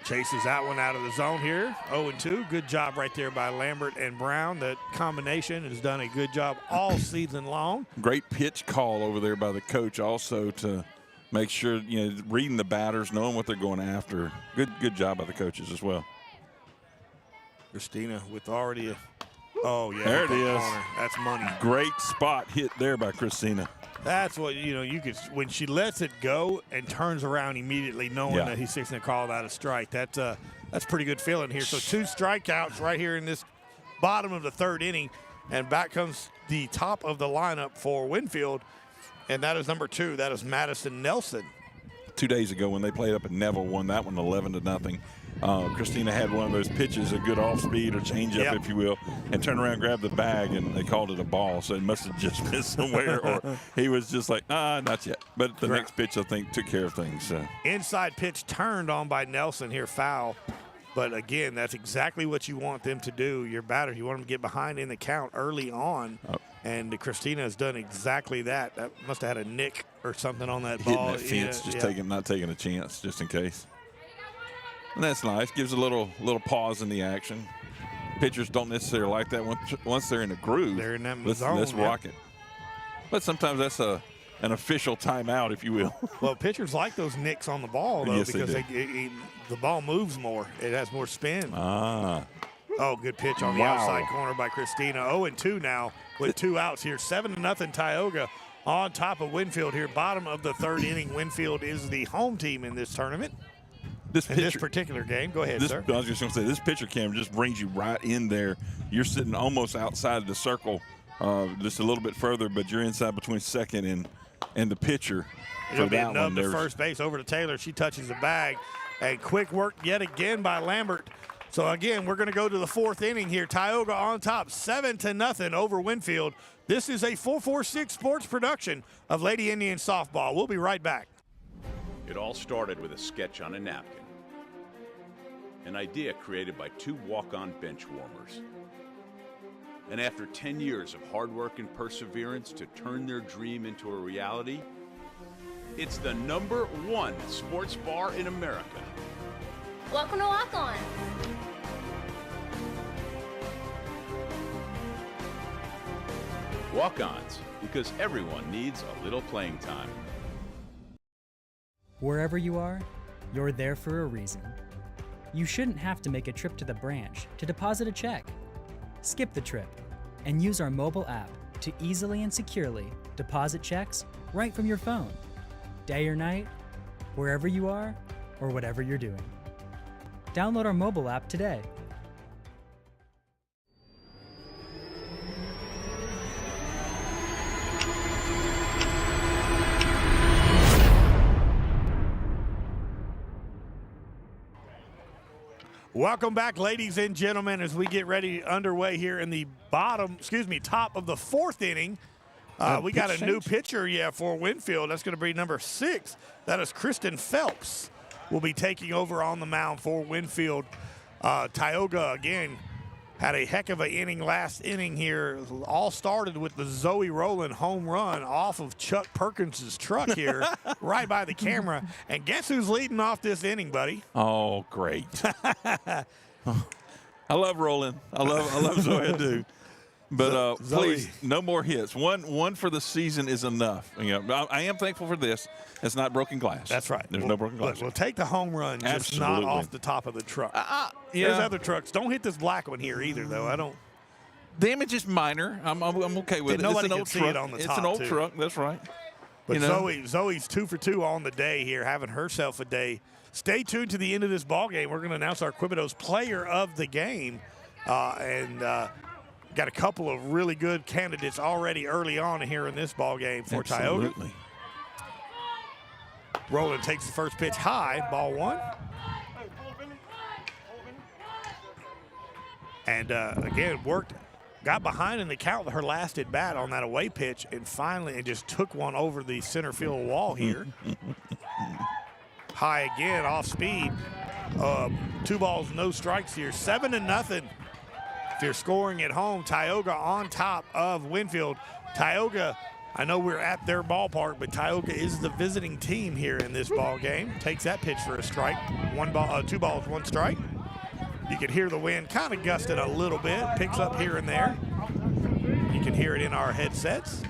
Chases that one out of the zone here. 0-2. Good job right there by Lambert and Brown. That combination has done a good job all season long. Great pitch call over there by the coach also to make sure, reading the batters, knowing what they're going after. Good job by the coaches as well. Christina with already a – oh, yeah. There it is. Corner. That's money. Great spot hit there by Christina. That's what, you could – when she lets it go and turns around immediately knowing that he's fixing to call that a strike, that's pretty good feeling here. So 2 strikeouts right here in this bottom of the 3rd inning, and back comes the top of the lineup for Winnfield, and that is number 2. That is Madison Nelson. 2 days ago when they played up at Neville, won that one 11-0. Christina had one of those pitches, a good off-speed or change-up, if you will, and turned around, grabbed the bag, and they called it a ball. So it must have just missed somewhere, or he was just like, not yet. But the next pitch, I think, took care of things. So. Inside pitch turned on by Nelson here, foul. But, again, that's exactly what you want them to do. Your batter, you want them to get behind in the count early on. Oh. And Christina has done exactly that. That must have had a nick or something on that ball. Hitting that fence, not taking a chance, just in case. And that's nice. Gives a little pause in the action. Pitchers don't necessarily like that once they're in a groove. They're in that zone. Let's rock it. But sometimes that's an official timeout, if you will. Well, pitchers like those nicks on the ball, though, yes, because the ball moves more. It has more spin. Oh, good pitch on the outside corner by Christina. 0-2 now with 2 outs here. 7-0 Tioga on top of Winnfield here. Bottom of the 3rd inning. Winnfield is the home team in this tournament. This particular game. Go ahead, sir. I was just going to say, this pitcher cam just brings you right in there. You're sitting almost outside of the circle, just a little bit further, but you're inside between second and the pitcher. It'll be nubbed to first base over to Taylor. She touches the bag. And quick work yet again by Lambert. So, again, we're going to go to the 4th inning here. Tioga on top, 7-0 over Winnfield. This is a 446 Sports production of Lady Indian Softball. We'll be right back. It all started with a sketch on a napkin. An idea created by 2 walk-on bench warmers. And after 10 years of hard work and perseverance to turn their dream into a reality, it's the #1 sports bar in America. Welcome to Walk On. Walk-ons, because everyone needs a little playing time. Wherever you are, you're there for a reason. You shouldn't have to make a trip to the branch to deposit a check. Skip the trip and use our mobile app to easily and securely deposit checks right from your phone. Day or night, wherever you are, or whatever you're doing. Download our mobile app today. Welcome back, ladies and gentlemen, as we get ready underway here in the top of the 4th inning. We got a new pitcher, for Winnfield. That's going to be number 6. That is Kristen Phelps. Will be taking over on the mound for Winnfield. Tioga, again, had a heck of an inning last inning here. All started with the Zoe Rowland home run off of Chuck Perkins' truck here, right by the camera. And guess who's leading off this inning, buddy? Oh, great. I love Rowland. I love Zoe, I do. But please, no more hits. One for the season is enough. I am thankful for this. It's not broken glass. That's right. There's no broken glass. We'll take the home run, just not off the top of the truck. There's other trucks. Don't hit this black one here either, though. I don't. Damage is minor. I'm okay with it. Nobody it's an can old see truck. it on the top. It's an old truck. That's right. But Zoe's 2 for 2 on the day here, having herself a day. Stay tuned to the end of this ball game. We're going to announce our Quibitos player of the game. And got a couple of really good candidates already early on here in this ball game for Tioga. Rowland takes the first pitch high, ball 1. And again, got behind in the count with her last at bat on that away pitch, and finally just took one over the center field wall here. High again, off speed. 2 balls, no strikes here. 7-0. If you're scoring at home, Tioga on top of Winnfield. Tioga, I know we're at their ballpark, but Tioga is the visiting team here in this ball game. Takes that pitch for a strike. 2 balls, 1 strike. You can hear the wind kind of gusting a little bit, picks up here and there. You can hear it in our headsets.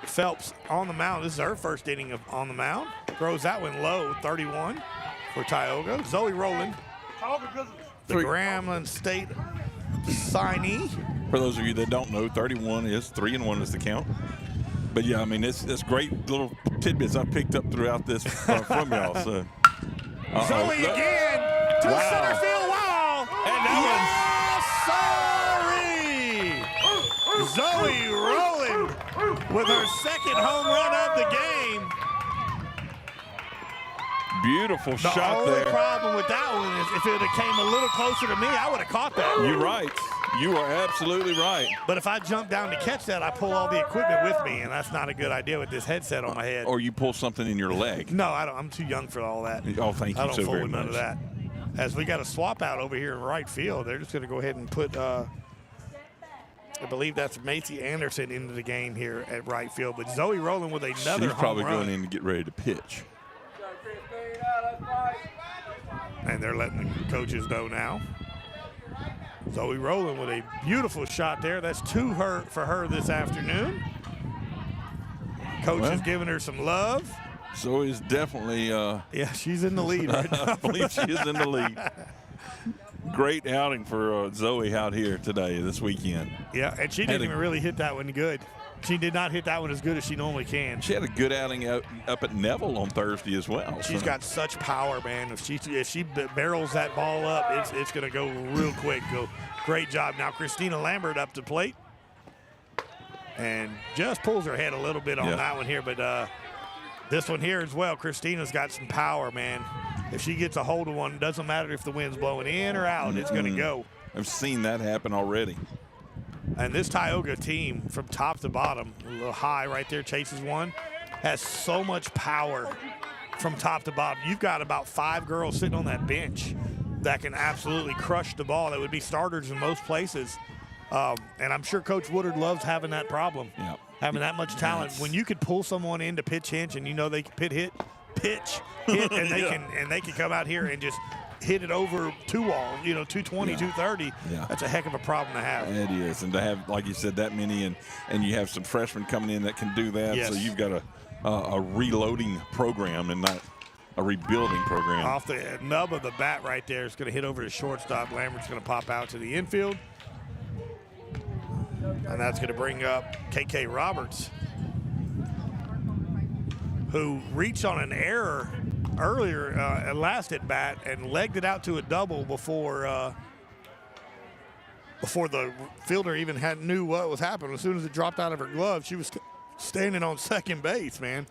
Phelps on the mound. This is her first inning on the mound. Throws that one low, 31 for Tioga. Zoe Rowland, the Grambling State signee. For those of you that don't know, 31 is 3-1 is the count. But yeah, I mean, it's great little tidbits I picked up throughout this from y'all. So. Zoe again to the center field wall. And sorry. Zoe Rowland with her second home run of the game. Beautiful shot there. The only problem with that one is if it had came a little closer to me, I would have caught that. You're right. You are absolutely right. But if I jump down to catch that, I pull all the equipment with me, and that's not a good idea with this headset on my head. Or you pull something in your leg. No, I don't. I'm too young for all that. Oh, thank you I don't so fool very with none much. of that. As we got a swap out over here in right field, they're just going to go ahead and put, I believe that's Macy Anderson into the game here at right field. But Zoe Rowland with another She's probably home run. going in to get ready to pitch. And they're letting the coaches know now. Zoe Rowland with a beautiful shot there. That's 2 for her this afternoon. Coach is giving her some love. Zoe's definitely. Yeah, she's in the lead right now. I believe she is in the lead. Great outing for Zoe out here today, this weekend. Yeah, and she didn't even really hit that one good. She did not hit that one as good as she normally can. She had a good outing up at Neville on Thursday as well. She's got such power, man. If she barrels that ball up, it's going to go real quick. Great job. Now Christina Lambert up to plate. And just pulls her head a little bit on that one here. But this one here as well, Christina's got some power, man. If she gets a hold of one, it doesn't matter if the wind's blowing in or out, it's going to go. I've seen that happen already. And this Tioga team, from top to bottom, a little high right there, chases one, has so much power from top to bottom. You've got about 5 girls sitting on that bench that can absolutely crush the ball. That would be starters in most places. And I'm sure Coach Woodard loves having that problem, having that much talent. When you could pull someone in to pitch hinge and you know they can pitch hit, and they can come out here and just hit it over 2 walls, 220, 230. That's a heck of a problem to have. It is, and to have, like you said, that many, and you have some freshmen coming in that can do that. Yes. So you've got a reloading program and not a rebuilding program. Off the nub of the bat right there, it's going to hit over to shortstop. Lambert's going to pop out to the infield. And that's going to bring up KK Roberts, who reached on an error earlier last at bat and legged it out to a double before the fielder even knew what was happening. As soon as it dropped out of her glove, she was standing on second base, man.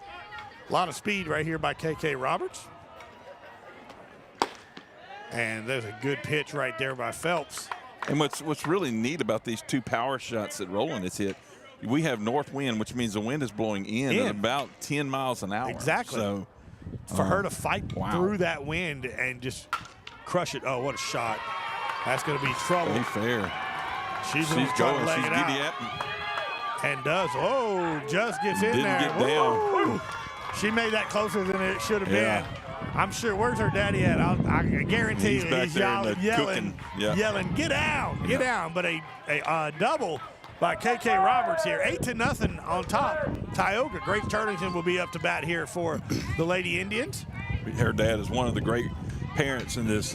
A lot of speed right here by KK Roberts. And there's a good pitch right there by Phelps. And what's really neat about these 2 power shots that Rowland has hit, we have north wind, which means the wind is blowing in at about 10 miles an hour. Exactly. So for her to fight through that wind and just crush it. Oh, what a shot. That's going to be trouble. Ain't fair. She's going. She's giddy at and does. Oh, just gets in there. Didn't get down. Woo. She made that closer than it should have been. I'm sure. Where's her daddy at? I guarantee you he's yelling, get down, get down. But a double by KK Roberts here, 8-0 on top. Tioga. Grace Turlington will be up to bat here for the Lady Indians. Her dad is one of the great parents in this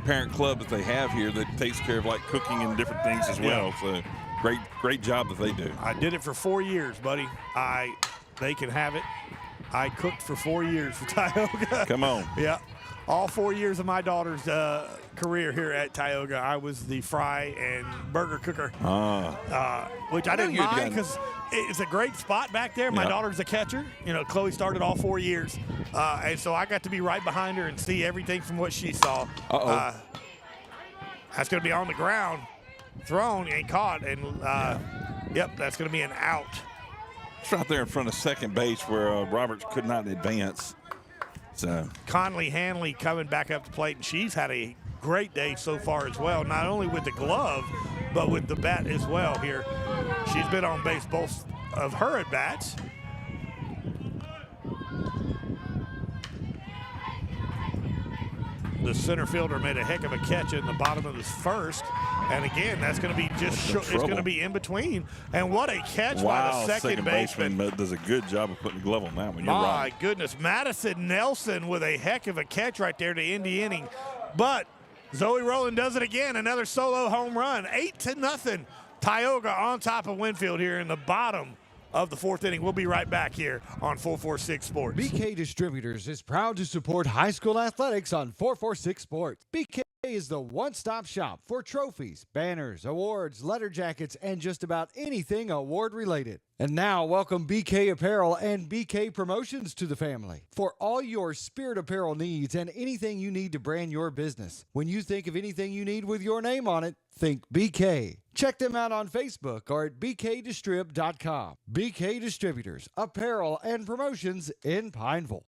parent club that they have here that takes care of like cooking and different things as well. So great job that they do. I did it for 4 years, buddy. They can have it. I cooked for 4 years for Tioga. Come on. Yeah. All 4 years of my daughter's career here at Tioga, I was the fry and burger cooker, which I didn't mind because it's a great spot back there. My daughter's a catcher. Chloe started all 4 years, and so I got to be right behind her and see everything from what she saw. That's going to be on the ground, thrown and caught, and that's going to be an out. It's right there in front of second base where Roberts could not advance. So Conley Hanley coming back up the plate, and she's had a great day so far as well, not only with the glove, but with the bat as well here. She's been on base both of her at-bats. The center fielder made a heck of a catch in the bottom of his first. And again, that's going to be it's going to be in between. And what a catch by the second baseman. Does a good job of putting the glove on that one. You're My right. goodness. Madison Nelson with a heck of a catch right there to end the inning. But Zoe Rowland does it again. Another solo home run. 8-0. Tioga on top of Winnfield here in the bottom of the fourth inning. We'll be right back here on 446 Sports. BK Distributors is proud to support high school athletics on 446 Sports. BK is the one-stop shop for trophies, banners, awards, letter jackets, and just about anything award-related. And now, welcome BK Apparel and BK Promotions to the family for all your spirit apparel needs and anything you need to brand your business. When you think of anything you need with your name on it, think BK. Check them out on Facebook or at bkdistrib.com. BK Distributors, Apparel and Promotions in Pineville.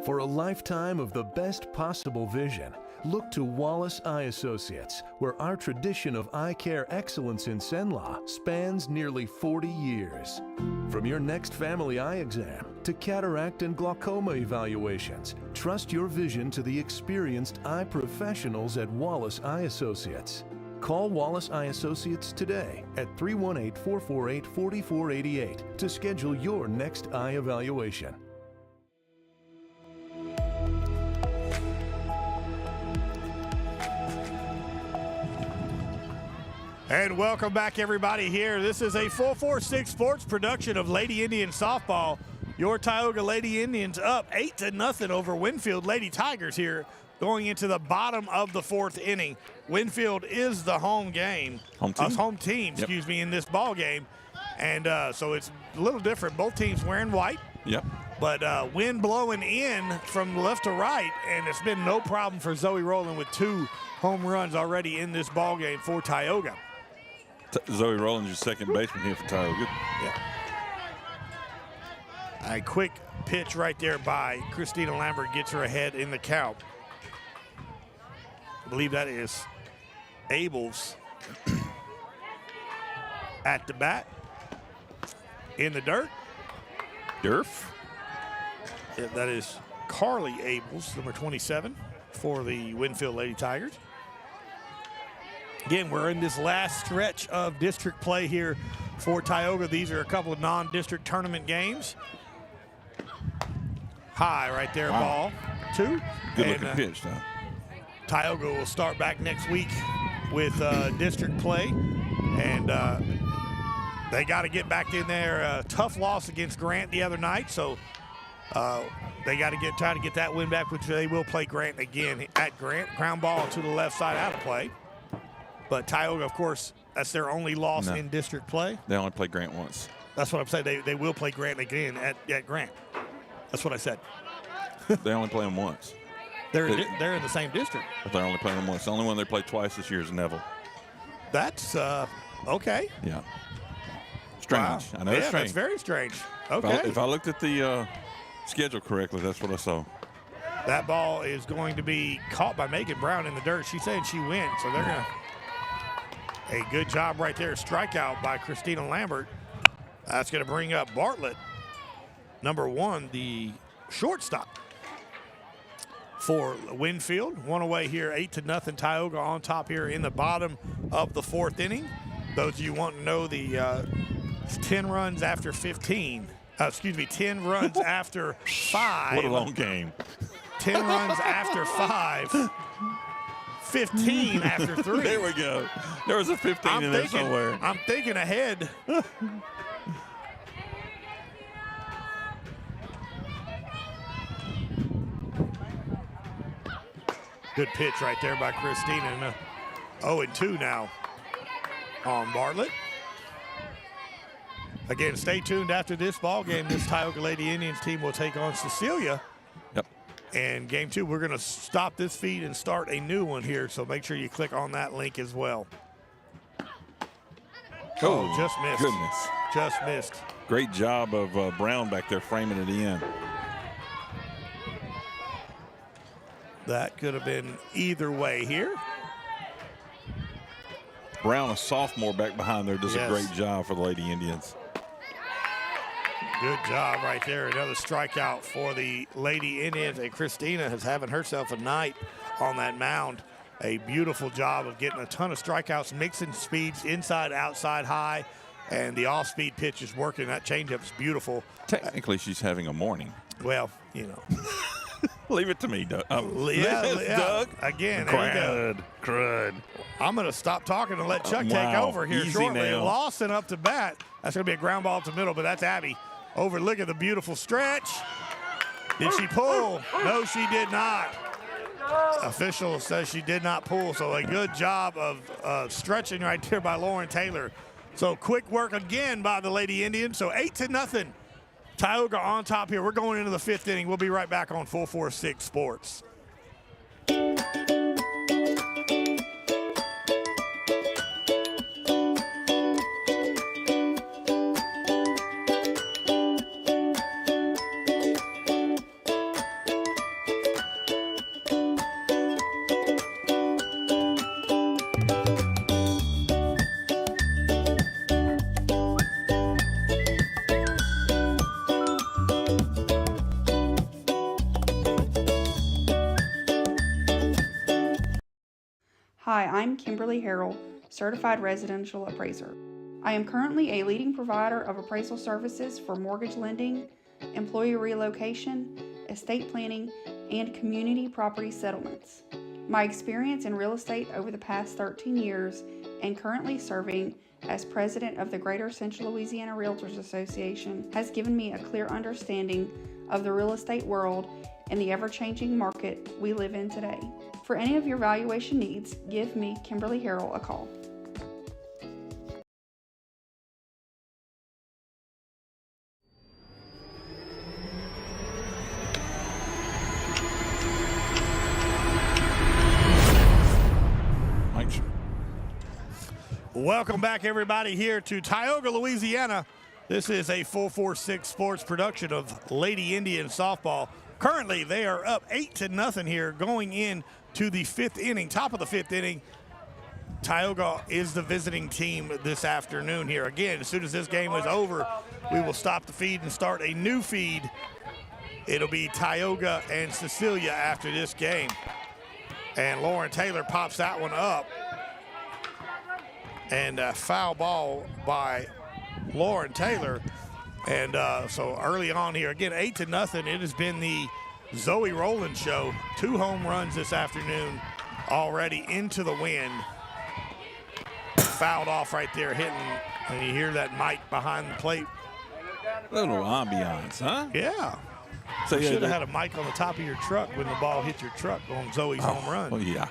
For a lifetime of the best possible vision, look to Wallace Eye Associates, where our tradition of eye care excellence in Cenla spans nearly 40 years. From your next family eye exam to cataract and glaucoma evaluations, trust your vision to the experienced eye professionals at Wallace Eye Associates. Call Wallace Eye Associates today at 318-448-4488 to schedule your next eye evaluation. And welcome back, everybody, here. This is a 446 Sports production of Lady Indian Softball. Your Tioga Lady Indians up 8-0 over Winnfield Lady Tigers here going into the bottom of the fourth inning. Winnfield is the home team, in this ball game. And so it's a little different. Both teams wearing white. Yep. But wind blowing in from left to right, and it's been no problem for Zoe Rowland with 2 home runs already in this ball game for Tioga. Zoe Rowland's your second baseman here for Tioga. Yeah. A quick pitch right there by Christina Lambert gets her ahead in the count. I believe that is Abels at the bat. In the dirt. Durf. Yeah, that is Carly Abels, number 27 for the Winnfield Lady Tigers. Again, we're in this last stretch of district play here for Tioga. These are a couple of non-district tournament games. High right there, ball 2. Good-looking pitch, though. Tioga will start back next week with district play, and they got to get back in there. Tough loss against Grant the other night, so they got to try to get that win back, which they will play Grant again at Grant. Ground ball to the left side out of play. But Tioga, of course, that's their only loss in district play. They only play Grant once. That's what I'm saying. They will play Grant again at Grant. That's what I said. They only play them once. They're in the same district. But they're only playing them once. The only one they played twice this year is Neville. That's okay. Yeah. Strange. Wow. I know it's strange. That's very strange. Okay. If I looked at the schedule correctly, that's what I saw. That ball is going to be caught by Megan Brown in the dirt. She's saying she wins, so they're going to. A good job right there. Strikeout by Christina Lambert. That's going to bring up Bartlett, number 1, the shortstop for Winnfield. One away here, 8-0. Tioga on top here in the bottom of the fourth inning. Those of you want to know the 10 runs after 15. 10 runs after 5. What a long game. 10 runs after 5 15 after 3. There we go. There was a 15 in there somewhere. I'm thinking ahead. Good pitch right there by Christina. And 0-2 now on Bartlett. Again, stay tuned after this ball game. This Tioga Lady Indians team will take on Cecilia. Yep. And game 2, we're going to stop this feed and start a new one here. So make sure you click on that link as well. Oh, just missed. Goodness. Just missed. Great job of Brown back there framing it in. That could have been either way here. Brown, a sophomore back behind there, does Yes. a great job for the Lady Indians. Good job right there. Another strikeout for the Lady Indians. And Christina is having herself a night on that mound. A beautiful job of getting a ton of strikeouts, mixing speeds inside, outside, high, and the off-speed pitch is working. That changeup's beautiful. Technically, she's having a morning. Well, you know. Leave it to me, Doug. Yeah. Doug. Again, there you go. Crud. I'm going to stop talking and let Chuck take Wow. over here Easy shortly. now. Lawson up to bat. That's going to be a ground ball to the middle, but that's Abby. Over, look at the beautiful stretch. Did she pull? No, she did not. Official says she did not pull, so a good job of stretching right there by Lauren Taylor. So quick work again by the Lady Indians. So 8-0. Tioga on top here. We're going into the 5th inning. We'll be right back on 446 Sports. Hi, I'm Kimberly Harrell, Certified Residential Appraiser. I am currently a leading provider of appraisal services for mortgage lending, employee relocation, estate planning, and community property settlements. My experience in real estate over the past 13 years and currently serving as president of the Greater Central Louisiana Realtors Association has given me a clear understanding of the real estate world and the ever-changing market we live in today. For any of your valuation needs, give me, Kimberly Harrell, a call. Welcome back, everybody, here to Tioga, Louisiana. This is a 446 Sports production of Lady Indian softball. Currently, they are up 8-0 here going in to the 5th inning. Top of the 5th inning, Tioga is the visiting team this afternoon here. Again, as soon as this game is over, we will stop the feed and start a new feed. It'll be Tioga and Cecilia after this game. And Lauren Taylor pops that one up. And a foul ball by Lauren Taylor. And so early on here, again, 8-0. It has been the Zoe Rowland show. 2 home runs this afternoon already into the wind. Fouled off right there, hitting, and you hear that mic behind the plate. Little ambiance, huh? Yeah. So you yeah, should have had a mic on the top of your truck when the ball hit your truck on Zoe's home run. Oh, yeah.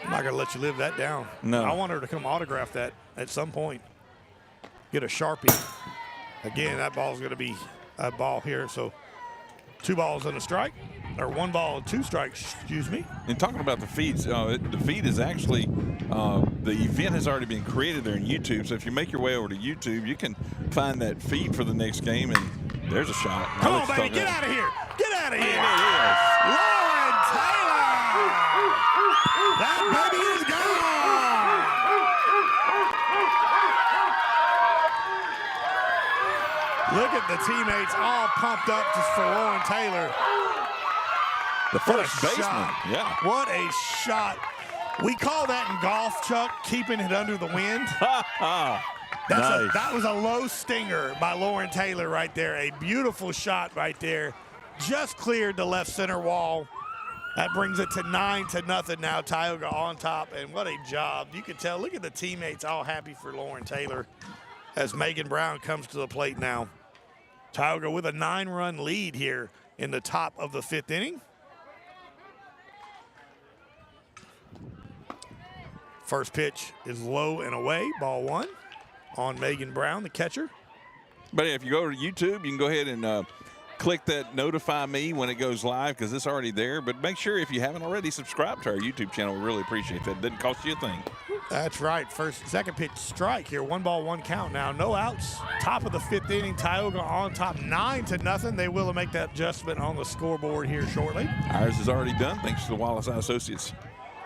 I'm not going to let you live that down. No. I want her to come autograph that at some point. Get a Sharpie. Again, that ball's going to be a ball here. So 2 balls and a strike, or 1 ball and 2 strikes, excuse me. And talking about the feeds, the feed is actually, the event has already been created there in YouTube. So if you make your way over to YouTube, you can find that feed for the next game, and there's a shot. Come on, baby, get out of here. Get out of here. Lauren Taylor. That baby is gone. Look at the teammates all pumped up just for Lauren Taylor. The first baseman, yeah. What a shot. We call that in golf, Chuck, keeping it under the wind. Nice. That was a low stinger by Lauren Taylor right there. A beautiful shot right there. Just cleared the left center wall. That brings it to 9-0 now. Tioga on top, and what a job. You can tell, look at the teammates all happy for Lauren Taylor as Megan Brown comes to the plate now. Tioga with a 9-run lead here in the top of the 5th inning. First pitch is low and away, ball 1 on Megan Brown, the catcher. But if you go to YouTube, you can go ahead and click that notify me when it goes live because it's already there. But make sure if you haven't already subscribed to our YouTube channel, we really appreciate that. It doesn't cost you a thing. That's right. Second pitch strike here. 1 ball, 1 count now. No outs. Top of the 5th inning. Tioga on top 9-0. They will make that adjustment on the scoreboard here shortly. Ours is already done thanks to the Wallace Eye Associates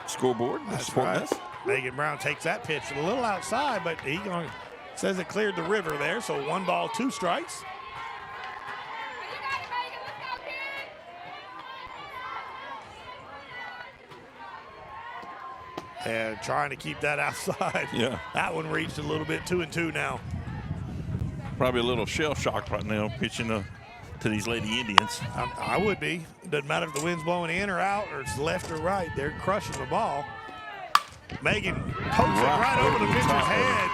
scoreboard. That's right. Megan Brown takes that pitch a little outside, but he says it cleared the river there. So 1 ball, 2 strikes. And trying to keep that outside. Yeah. That one reached a little bit, 2-2 now. Probably a little shell shocked right now pitching to these Lady Indians. I would be. It doesn't matter if the wind's blowing in or out or it's left or right. They're crushing the ball. Megan pokes it right over the pitcher's head.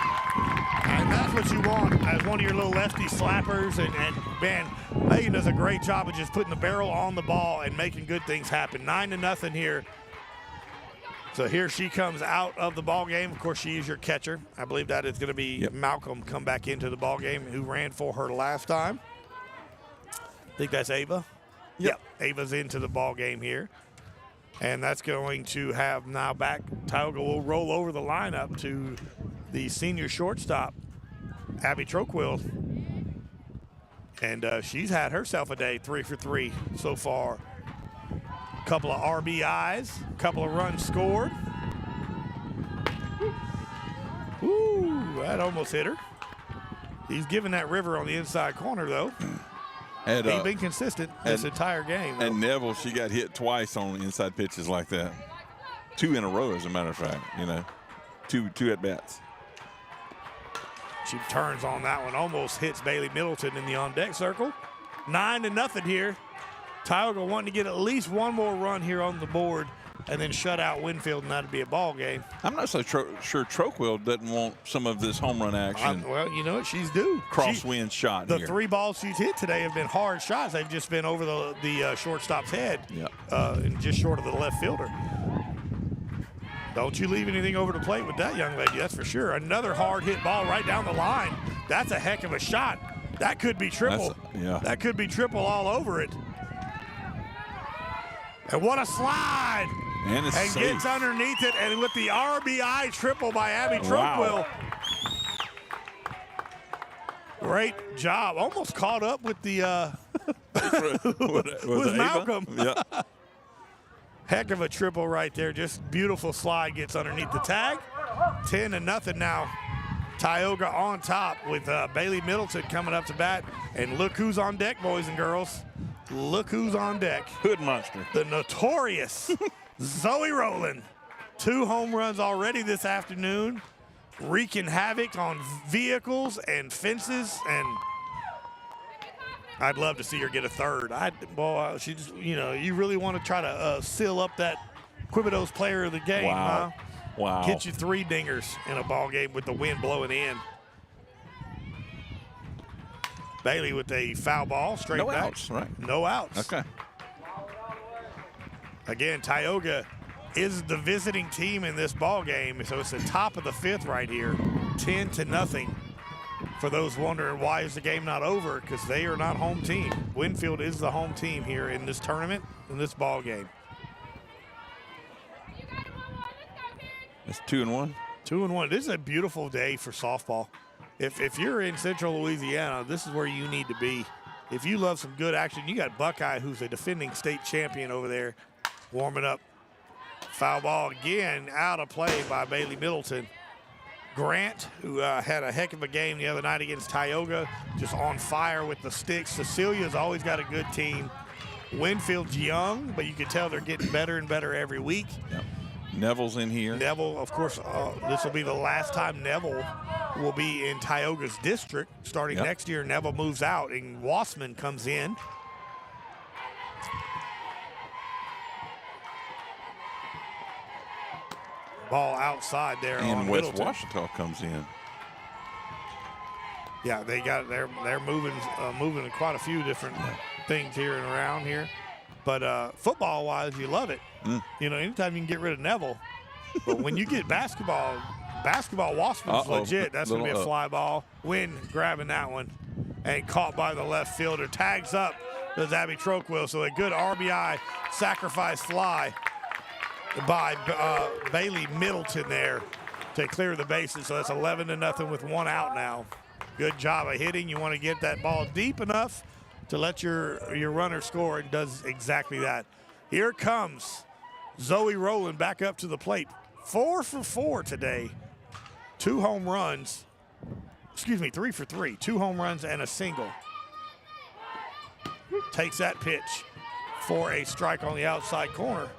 And that's what you want as one of your little lefty slappers. And man, Megan does a great job of just putting the barrel on the ball and making good things happen. 9-0 here. So here she comes out of the ball game. Of course, she is your catcher. I believe that is going to be Malcolm come back into the ball game, who ran for her last time. I think that's Ava. Yep. Ava's into the ball game here. And that's going to have now back. Tioga will roll over the lineup to the senior shortstop, Abby Troquil. And she's had herself a day, 3 for 3 so far. Couple of RBIs, couple of runs scored. Ooh, that almost hit her. He's giving that river on the inside corner, though. He's been consistent this entire game. And Neville, she got hit twice on inside pitches like that. 2 in a row, as a matter of fact, two at-bats. She turns on that one, almost hits Bailey Middleton in the on-deck circle. 9-0 here. Tioga wanting to get at least 1 more run here on the board and then shut out Winnfield, and that'd be a ball game. I'm not so sure Troquil doesn't want some of this home run action. Well, you know what? She's due. Crosswind shot The here. 3 balls she's hit today have been hard shots. They've just been over the shortstop's head and just short of the left fielder. Don't you leave anything over the plate with that young lady, that's for sure. Another hard hit ball right down the line. That's a heck of a shot. That could be triple. That could be triple all over it. And what a slide. And gets underneath it, and with the RBI triple by Abby Troquil. Great job. Almost caught up with the with Malcolm. Yeah. Heck of a triple right there. Just beautiful slide, gets underneath the tag. 10-0 now. Tioga on top with Bailey Middleton coming up to bat. And look who's on deck, boys and girls. Look who's on deck. Hood monster. The notorious Zoe Rowland. 2 home runs already this afternoon, wreaking havoc on vehicles and fences, and I'd love to see her get a 3rd. She just, you really want to try to seal up that Quibidos player of the game. Wow. Wow. Get you 3 dingers in a ball game with the wind blowing in. Bailey with a foul ball straight back. No outs, right? No outs. Okay. Again, Tioga is the visiting team in this ball game, so it's the top of the 5th right here, 10-0. For those wondering why is the game not over, because they are not home team. Winnfield is the home team here in this tournament, in this ball game. It's 2-1. 2-1. This is a beautiful day for softball. If you're in Central Louisiana, this is where you need to be. If you love some good action, you got Buckeye, who's a defending state champion over there, warming up. Foul ball again, out of play by Bailey Middleton. Grant, who had a heck of a game the other night against Tioga, just on fire with the sticks. Cecilia's always got a good team. Winnfield's young, but you can tell they're getting better and better every week. Yep. Neville's in here. Neville, of course, this will be the last time Neville will be in Tioga's district. Starting next year, Neville moves out and Wassman comes in. Ball outside there. And on West Middleton. Washita comes in. Yeah, they're moving quite a few different things here and around here. But football-wise, you love it. You know, anytime you can get rid of Neville. But when you get basketball Waspin's legit. That's going to be a fly ball. Wynn grabbing that one and caught by the left fielder. Tags up does Abby Troquil. So a good RBI sacrifice fly by Bailey Middleton there to clear the bases. So that's 11-0 with one out now. Good job of hitting. You want to get that ball deep enough to let your runner score. It does exactly that. Here comes Zoe Rowland back up to the plate. 4 for 4 today. 2 home runs. Excuse me, 3 for 3. 2 home runs and a single. Takes that pitch for a strike on the outside corner.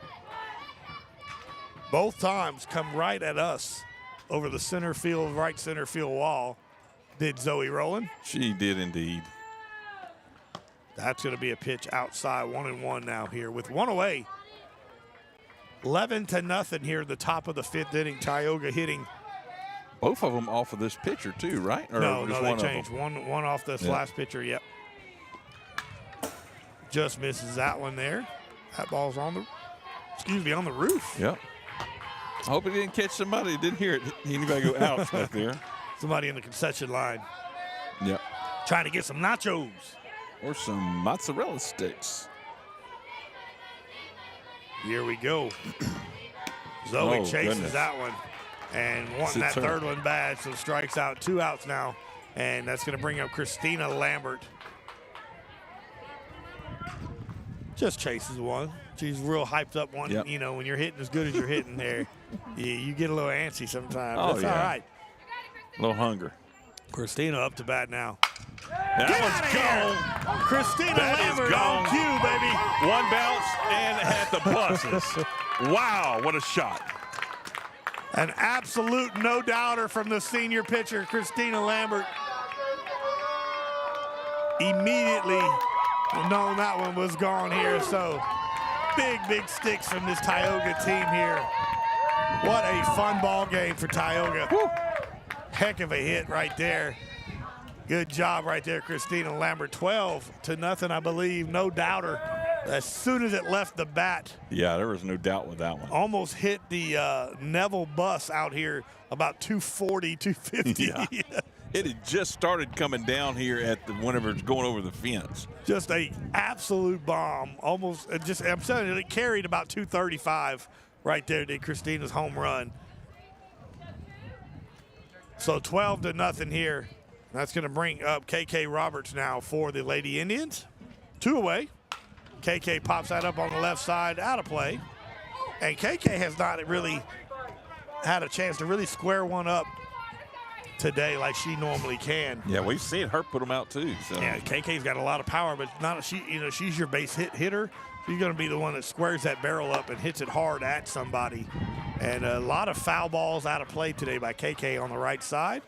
Both times come right at us over the right center field wall. Did Zoe Rowland? She did indeed. That's going to be a pitch outside. 1-1 now here with one away. 11-0 here at the top of the 5th inning. Tioga hitting. Both of them off of this pitcher too, right? Or No, just they one changed. One off this last pitcher, yep. Just misses that one there. That ball's on the roof. Yep. I hope it didn't catch somebody. Didn't hear it. Anybody go out back there? Somebody in the concession line. Yep. Trying to get some nachos. Or some mozzarella sticks. Here we go. Zoe chases goodness. that one and wanting that third one bad, so strikes out. 2 outs now, and that's going to bring up Christina Lambert. Just chases one. She's real hyped up one. Yep. You know, when you're hitting as good as you're hitting there, you get a little antsy sometimes. Oh, That's yeah. all right. A little hunger. Christina up to bat now. That Get one's out of gone. here. Christina That is Lambert gone. on cue, baby. One bounce and at the buses. Wow, what a shot. An absolute no-doubter from the senior pitcher, Christina Lambert. Immediately known that one was gone here. So big sticks from this Tioga team here. What a fun ball game for Tioga. Woo. Heck of a hit right there. Good job right there, Christina Lambert. 12-0, I believe. No doubter. As soon as it left the bat. Yeah, there was no doubt with that one. Almost hit the Neville bus out here about 240, 250. Yeah. It had just started coming down here at whenever it's going over the fence. Just a absolute bomb. Almost, I'm telling you, it carried about 235 right there, did Christina's home run. So 12-0 here. That's going to bring up KK Roberts now for the Lady Indians. 2 away. KK pops that up on the left side, out of play. And KK has not really had a chance to really square one up today like she normally can. Yeah, we've seen her put them out too. So. Yeah, KK's got a lot of power, but she's your base hitter. She's going to be the one that squares that barrel up and hits it hard at somebody. And a lot of foul balls out of play today by KK on the right side.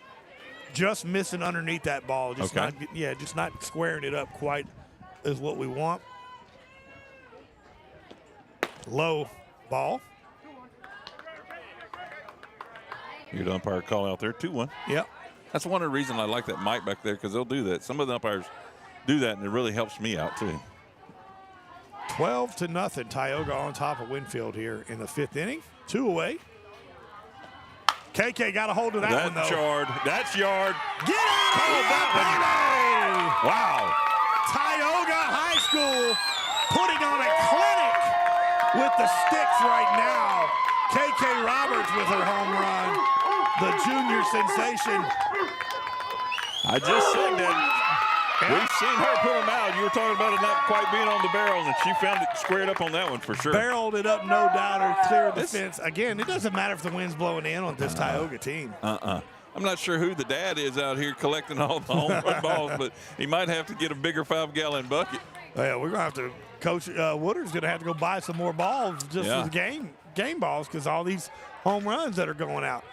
Just missing underneath that ball. Just not squaring it up quite is what we want. Low ball. Your umpire call out there, 2-1. Yep. That's one of the reasons I like that mic back there, because they'll do that. Some of the umpires do that, and it really helps me out too. 12-0, Tioga on top of Winnfield here in the 5th inning. 2 away. KK got a hold of that one, though. That's yard. Get out of here, baby! Wow. Tioga High School putting on a clinic with the sticks right now. KK Roberts with her home run. The junior sensation. I just said that. We've seen her put them out. You were talking about it not quite being on the barrel, and she found it squared up on that one for sure. Barreled it up, no doubter, cleared the fence. Again, it doesn't matter if the wind's blowing in on this Tioga team. I'm not sure who the dad is out here collecting all the home run balls, but he might have to get a bigger 5-gallon bucket. Yeah, we're going to have to – Coach Woodard's going to have to go buy some more balls just for the game balls because all these home runs that are going out.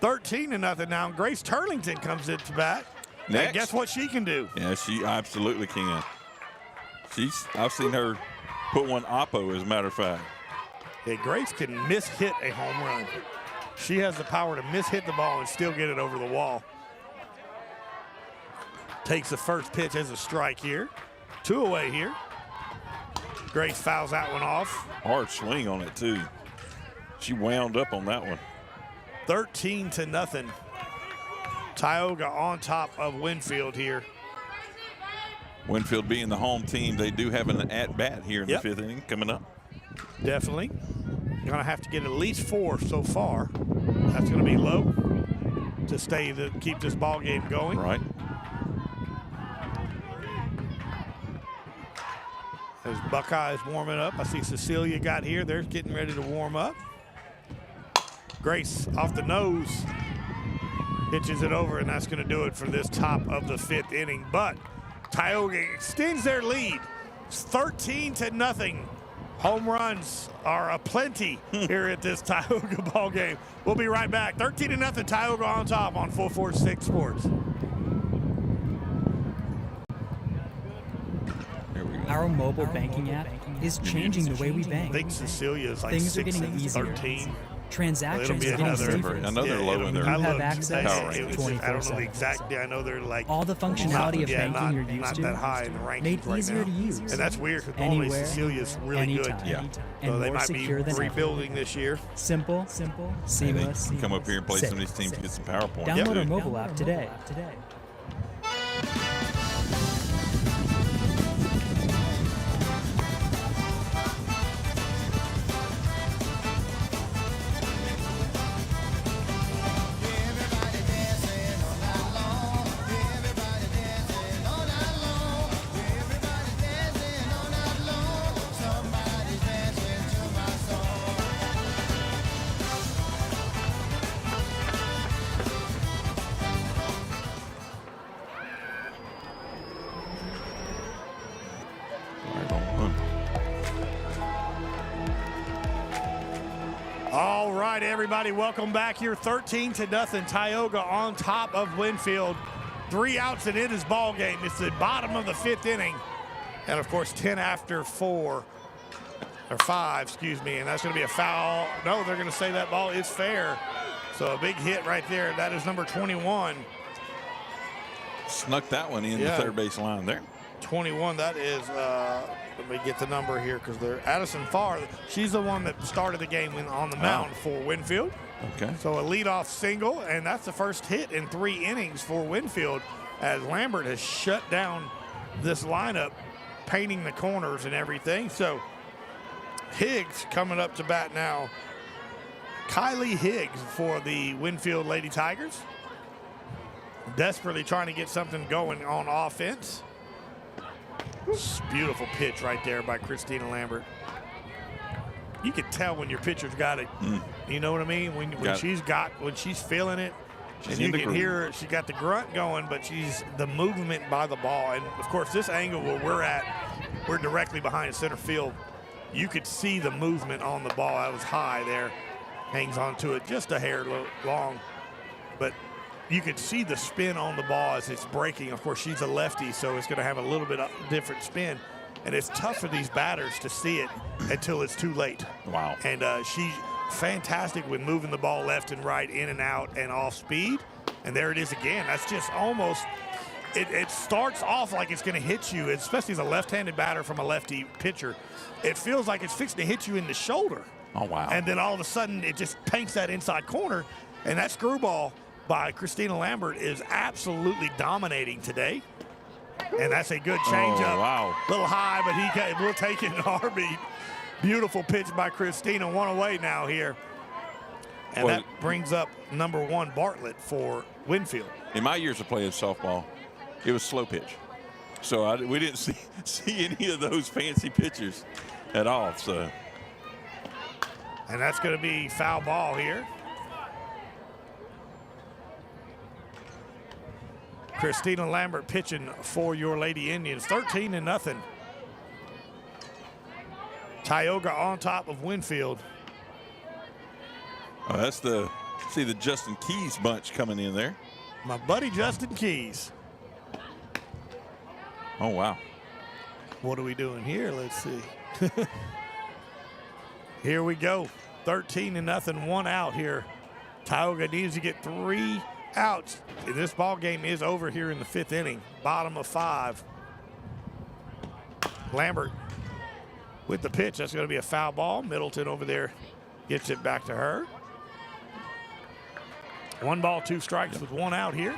13-0 now. Grace Turlington comes into bat. Next. And guess what she can do? Yeah, she absolutely can. I've seen her put one oppo, as a matter of fact. Yeah, Grace can miss-hit a home run. She has the power to hit the ball and still get it over the wall. Takes the first pitch as a strike here. 2 away here. Grace fouls that one off. Hard swing on it, too. She wound up on that one. 13-0. Tioga on top of Winnfield here. Winnfield being the home team, they do have an at-bat here in the 5th inning coming up. Definitely. Going to have to get at least 4 so far. That's going to be low to keep this ball game going. Right. As Buckeyes warming up, I see Cecilia got here. They're getting ready to warm up. Grace off the nose, pitches it over, and that's going to do it for this top of the 5th inning. But Tioga extends their lead. It's 13-0. Home runs are aplenty here at this Tioga ball game. We'll be right back. 13-0, Tioga on top on 446 Sports. Our mobile banking app is changing the way we bank. I think Cecilia is like Things are 6 getting and easier. 13. Transactions It'll are be getting safer. Another low in there. You have access I don't know the 24/7. exact. I know they're like All the functionality of banking not, you're used not to that high in the rankings made right easier now. to use. And that's weird because normally Anywhere, Cecilia's really anytime, good. Yeah. and So they more might be secure than ever. rebuilding this year. Simple, And seamless. they come up here and play safe, some of these teams to get some power points. Download too. our mobile app today. All right, everybody, welcome back here. 13-0, Tioga on top of Winnfield. 3 outs and it is ball game. It's the bottom of the 5th inning. And of course, 10 after 4, or 5, excuse me, and that's going to be a foul. No, they're going to say that ball is fair. So a big hit right there. That is number 21. Snuck that one in the third base line there. 21, that is, let me get the number here because they're Addison Farr. She's the one that started the game on the mound for Winnfield. Okay. So a leadoff single, and that's the first hit in 3 innings for Winnfield as Lambert has shut down this lineup, painting the corners and everything. So Higgs coming up to bat now. Kylie Higgs for the Winnfield Lady Tigers. Desperately trying to get something going on offense. Beautiful pitch right there by Christina Lambert. You can tell when your pitcher's got it. You know what I mean? When she's feeling it, and you can hear her, she got the grunt going, but the movement by the ball. And of course, this angle where we're at, we're directly behind center field. You could see the movement on the ball. That was high there. Hangs onto it just a hair long, but you could see the spin on the ball as it's breaking. Of course, she's a lefty, so it's going to have a little bit of different spin. And it's tough for these batters to see it until it's too late. Wow. And she's fantastic with moving the ball left and right, in and out, and off speed. And there it is again. That's just almost, it starts off like it's going to hit you, especially as a left-handed batter from a lefty pitcher. It feels like it's fixing to hit you in the shoulder. Oh, wow. And then all of a sudden, it just paints that inside corner. And that screwball by Christina Lambert is absolutely dominating today. And that's a good changeup. Oh, wow. Little high, but we'll take it in a heartbeat. Beautiful pitch by Christina. 1 away now here. And that brings up number 1 Bartlett for Winnfield. In my years of playing softball, it was slow pitch. So we didn't see any of those fancy pitchers at all. So. And that's going to be foul ball here. Christina Lambert pitching for your Lady Indians. 13-0. Tioga on top of Winnfield. Oh, that's the Justin Keys bunch coming in there. My buddy Justin Keys. Oh, wow. What are we doing here? Let's see. Here we go. 13-0, 1 out here Tioga needs to get 3 outs. This ball game is over here in the 5th inning. Bottom of 5. Lambert with the pitch. That's going to be a foul ball. Middleton over there gets it back to her. 1 ball, 2 strikes with 1 out here.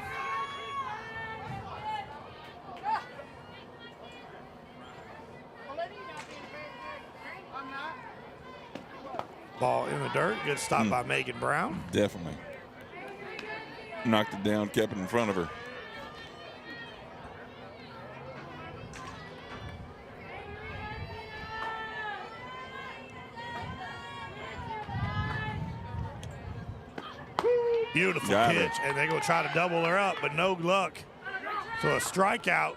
Ball in the dirt. Good stop by Megan Brown. Definitely. Knocked it down, kept it in front of her. Beautiful Got pitch, it. and they're going to try to double her up, but no luck. So a strikeout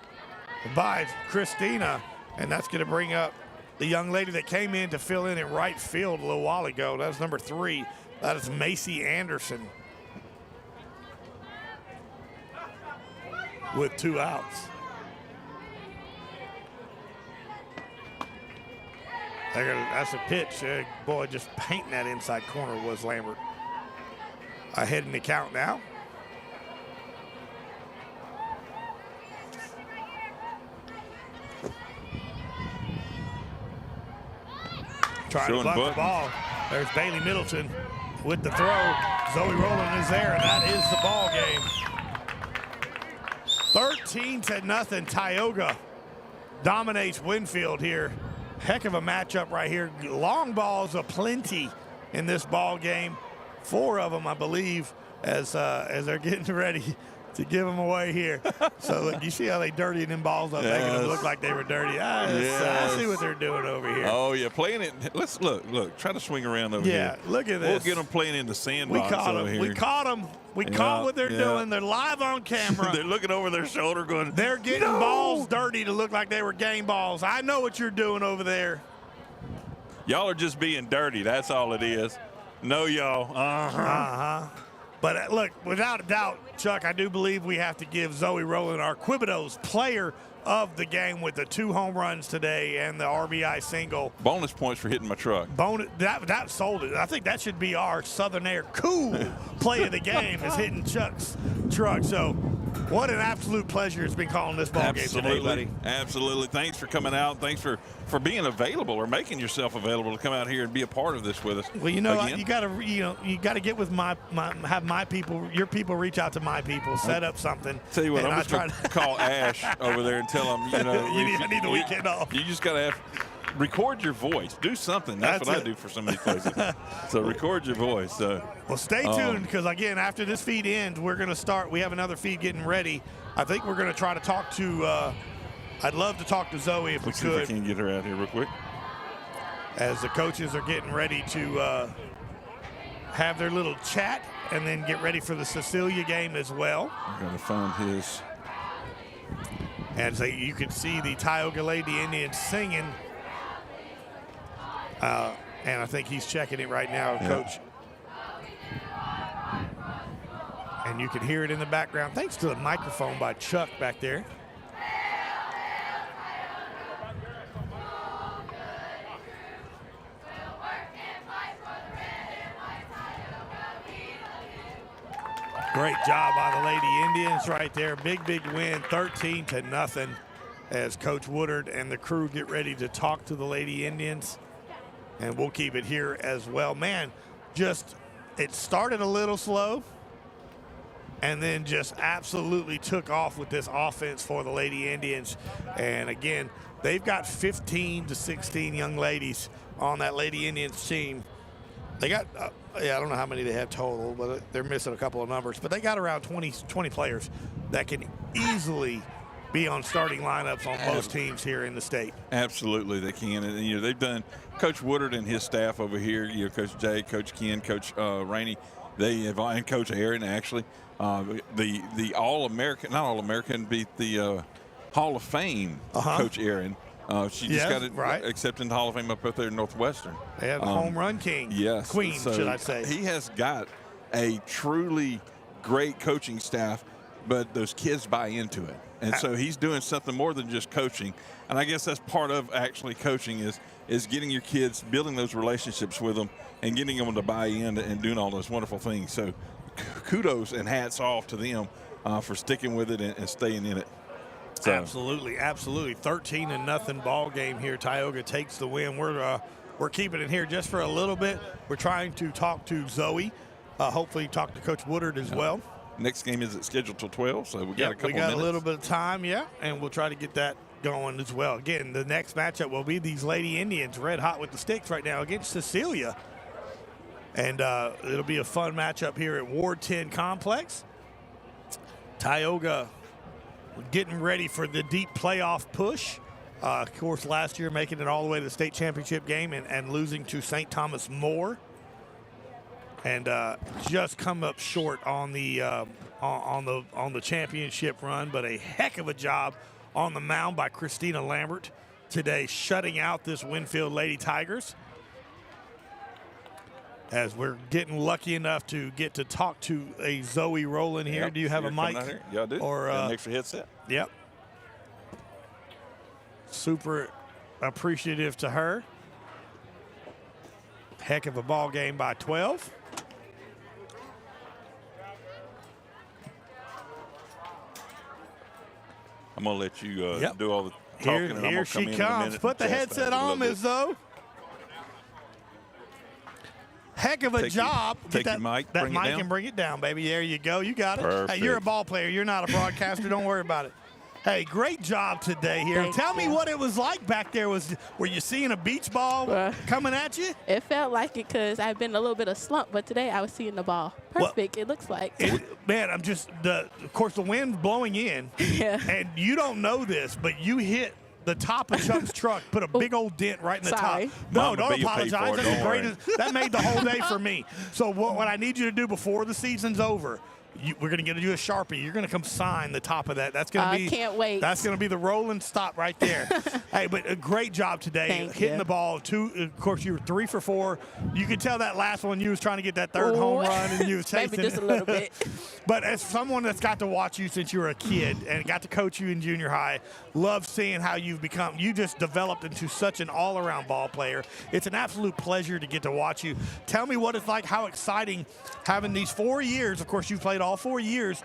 by Christina, and that's going to bring up the young lady that came in to fill in right field a little while ago. That was number 3. That is Macy Anderson with 2 outs. That's a pitch. Boy, just painting that inside corner was Lambert. Ahead in the count now. Trying to bunt the ball. There's Bailey Middleton with the throw. Zoe Rowland is there, and that is the ball game. 13-0. Tioga dominates Winnfield here. Heck of a matchup right here. Long balls aplenty in this ball game. 4 of them, I believe, as they're getting ready to give them away here. So look, you see how they dirty them balls up, making them look like they were dirty. I see what they're doing over here. Oh yeah, playing it. Let's look. Try to swing around over here. Yeah, look at this. We'll get them playing in the sandbox over here. We caught them. We caught what they're doing. They're live on camera. They're looking over their shoulder going, they're getting balls dirty to look like they were game balls. I know what you're doing over there. Y'all are just being dirty. That's all it is. No, y'all. But look, without a doubt, Chuck, I do believe we have to give Zoe Rowland our Quibidos player of the game with the 2 home runs today and the RBI single. Bonus points for hitting my truck. That sold it. I think that should be our Southern Air cool play of the game is hitting Chuck's truck. So what an absolute pleasure it's been calling this ball game today, buddy. Absolutely. Thanks for coming out. Thanks for being available or making yourself available to come out here and be a part of this with us. Well, you got to get with have my people, your people reach out to my people, set up something. Tell you what, I'm just going to call Ash over there and tell him, I need the weekend off. You just got to record your voice. Do something. That's what I do for some of these places. So record your voice. Well, stay tuned because, again, after this feed ends, we're going to start. We have another feed getting ready. I think we're going to try to talk to I'd love to talk to Zoe if we could. See if I can get her out here real quick. As the coaches are getting ready to have their little chat and then get ready for the Cecilia game as well. I'm going to find his. And so you can see the Tioga Lady Indians singing. And I think he's checking it right now, Coach. And you can hear it in the background. Thanks to the microphone by Chuck back there. Great job by the Lady Indians right there. Big win, 13-0, as Coach Woodard and the crew get ready to talk to the Lady Indians. And we'll keep it here as well. Man, it started a little slow and then just absolutely took off with this offense for the Lady Indians. And again, they've got 15 to 16 young ladies on that Lady Indians team. They got, I don't know how many they have total, but they're missing a couple of numbers. But they got around 20 players that can easily be on starting lineups on most teams here in the state. Absolutely, they can. And they've done. Coach Woodard and his staff over here. Coach Jay, Coach Ken, Coach Rainey, and Coach Aaron actually. The All-American, not All-American, beat the Hall of Fame Coach Aaron. She just got it accepted into Hall of Fame up there in Northwestern. They have the home run king. Yes. Queen, should I say. He has got a truly great coaching staff, but those kids buy into it. And so he's doing something more than just coaching. And I guess that's part of actually coaching is is getting your kids, building those relationships with them, and getting them to buy in and doing all those wonderful things. So kudos and hats off to them for sticking with it and staying in it. So. Absolutely. 13-0 ball game here. Tioga takes the win. We're keeping it here just for a little bit. We're trying to talk to Zoe. Hopefully talk to Coach Woodard as well. Next game isn't scheduled till 12, so we got a couple minutes. We got a little bit of time, and we'll try to get that going as well. Again, the next matchup will be these Lady Indians red hot with the sticks right now against Cecilia. And it'll be a fun matchup here at Ward 10 Complex. Tioga getting ready for the deep playoff push. Of course, last year making it all the way to the state championship game and losing to St. Thomas More. And just come up short on the championship run, but a heck of a job on the mound by Christina Lambert today, shutting out this Winnfield Lady Tigers. As we're getting lucky enough to get to talk to a Zoe Rowland here. Yep. Do you have a mic? Yeah, I do. Or an extra headset. Yep. Super appreciative to her. Heck of a ball game by 12. I'm going to let you do all the talking. And Here she comes. Put the headset on, Ms. Zoe. Heck of a job. Take your mic, that bring mic it down. and bring it down, baby. There you go. You got it. Perfect. Hey, you're a ball player. You're not a broadcaster. Don't worry about it. Hey, great job today here. Tell me what it was like back there. Were you seeing a beach ball coming at you? It felt like it because I've been a little bit of slump, but today I was seeing the ball. Perfect, it looks like. Man, of course, the wind blowing in, and you don't know this, but you hit the top of Chuck's truck, put a big old dent right in the top. No, don't apologize. That's the greatest. That made the whole day for me. So what I need you to do before the season's over, we're going to get you a Sharpie. You're going to come sign the top of that. That's going to be. Can't wait. That's going to be the rolling stop right there. Hey, but a great job today. Hitting the ball. Of course, you were 3 for 4. You could tell that last one you was trying to get that third home run, and you was chasing. Maybe just a little bit. But as someone that's got to watch you since you were a kid and got to coach you in junior high, love seeing how you've become. You just developed into such an all-around ball player. It's an absolute pleasure to get to watch you. Tell me what it's like, how exciting having these 4 years. Of course, you've played all 4 years,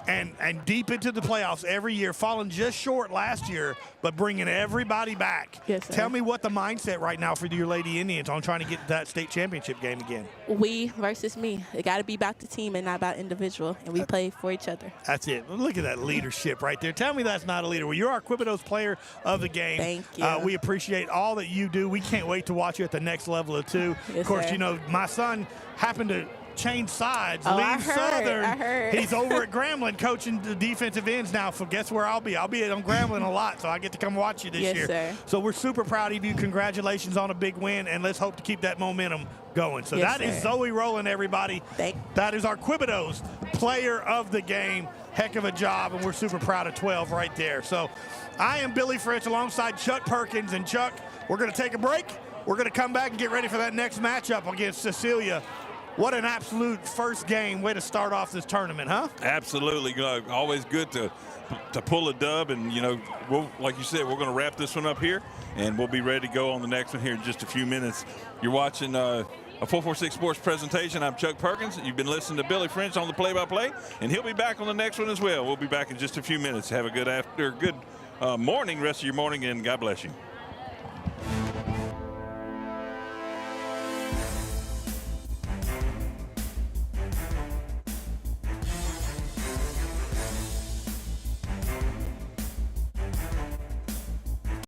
and deep into the playoffs every year, falling just short last year, but bringing everybody back. Yes, sir. Tell me what the mindset right now for your Lady Indians on trying to get that state championship game again. We versus me. It got to be about the team and not about individual, and we play for each other. That's it. Look at that leadership right there. Tell me that's not a leader. Well, you're our Quibidos player of the game. Thank you. We appreciate all that you do. We can't wait to watch you at the next level of 2. Yes, of course, sir. you know, my son happened to change sides, leave I Southern. heard. He's over at Grambling coaching the defensive ends now. So guess where I'll be? I'll be on Grambling a lot, so I get to come watch you this year. Sir. So we're super proud of you. Congratulations on a big win, and let's hope to keep that momentum going. So that is Zoe Rowland, everybody. That is our Quibidos player of the game. Heck of a job, and we're super proud of 12 right there. So I am Billy Fritz alongside Chuck Perkins. And Chuck, we're going to take a break. We're going to come back and get ready for that next matchup against Cecilia. What an absolute first game. Way to start off this tournament, huh? Absolutely. Always good to pull a dub. And, you know, like you said, we're going to wrap this one up here, and we'll be ready to go on the next one here in just a few minutes. You're watching a 446 Sports presentation. I'm Chuck Perkins. You've been listening to Billy French on the play-by-play, and he'll be back on the next one as well. We'll be back in just a few minutes. Have a good morning, rest of your morning, and God bless you.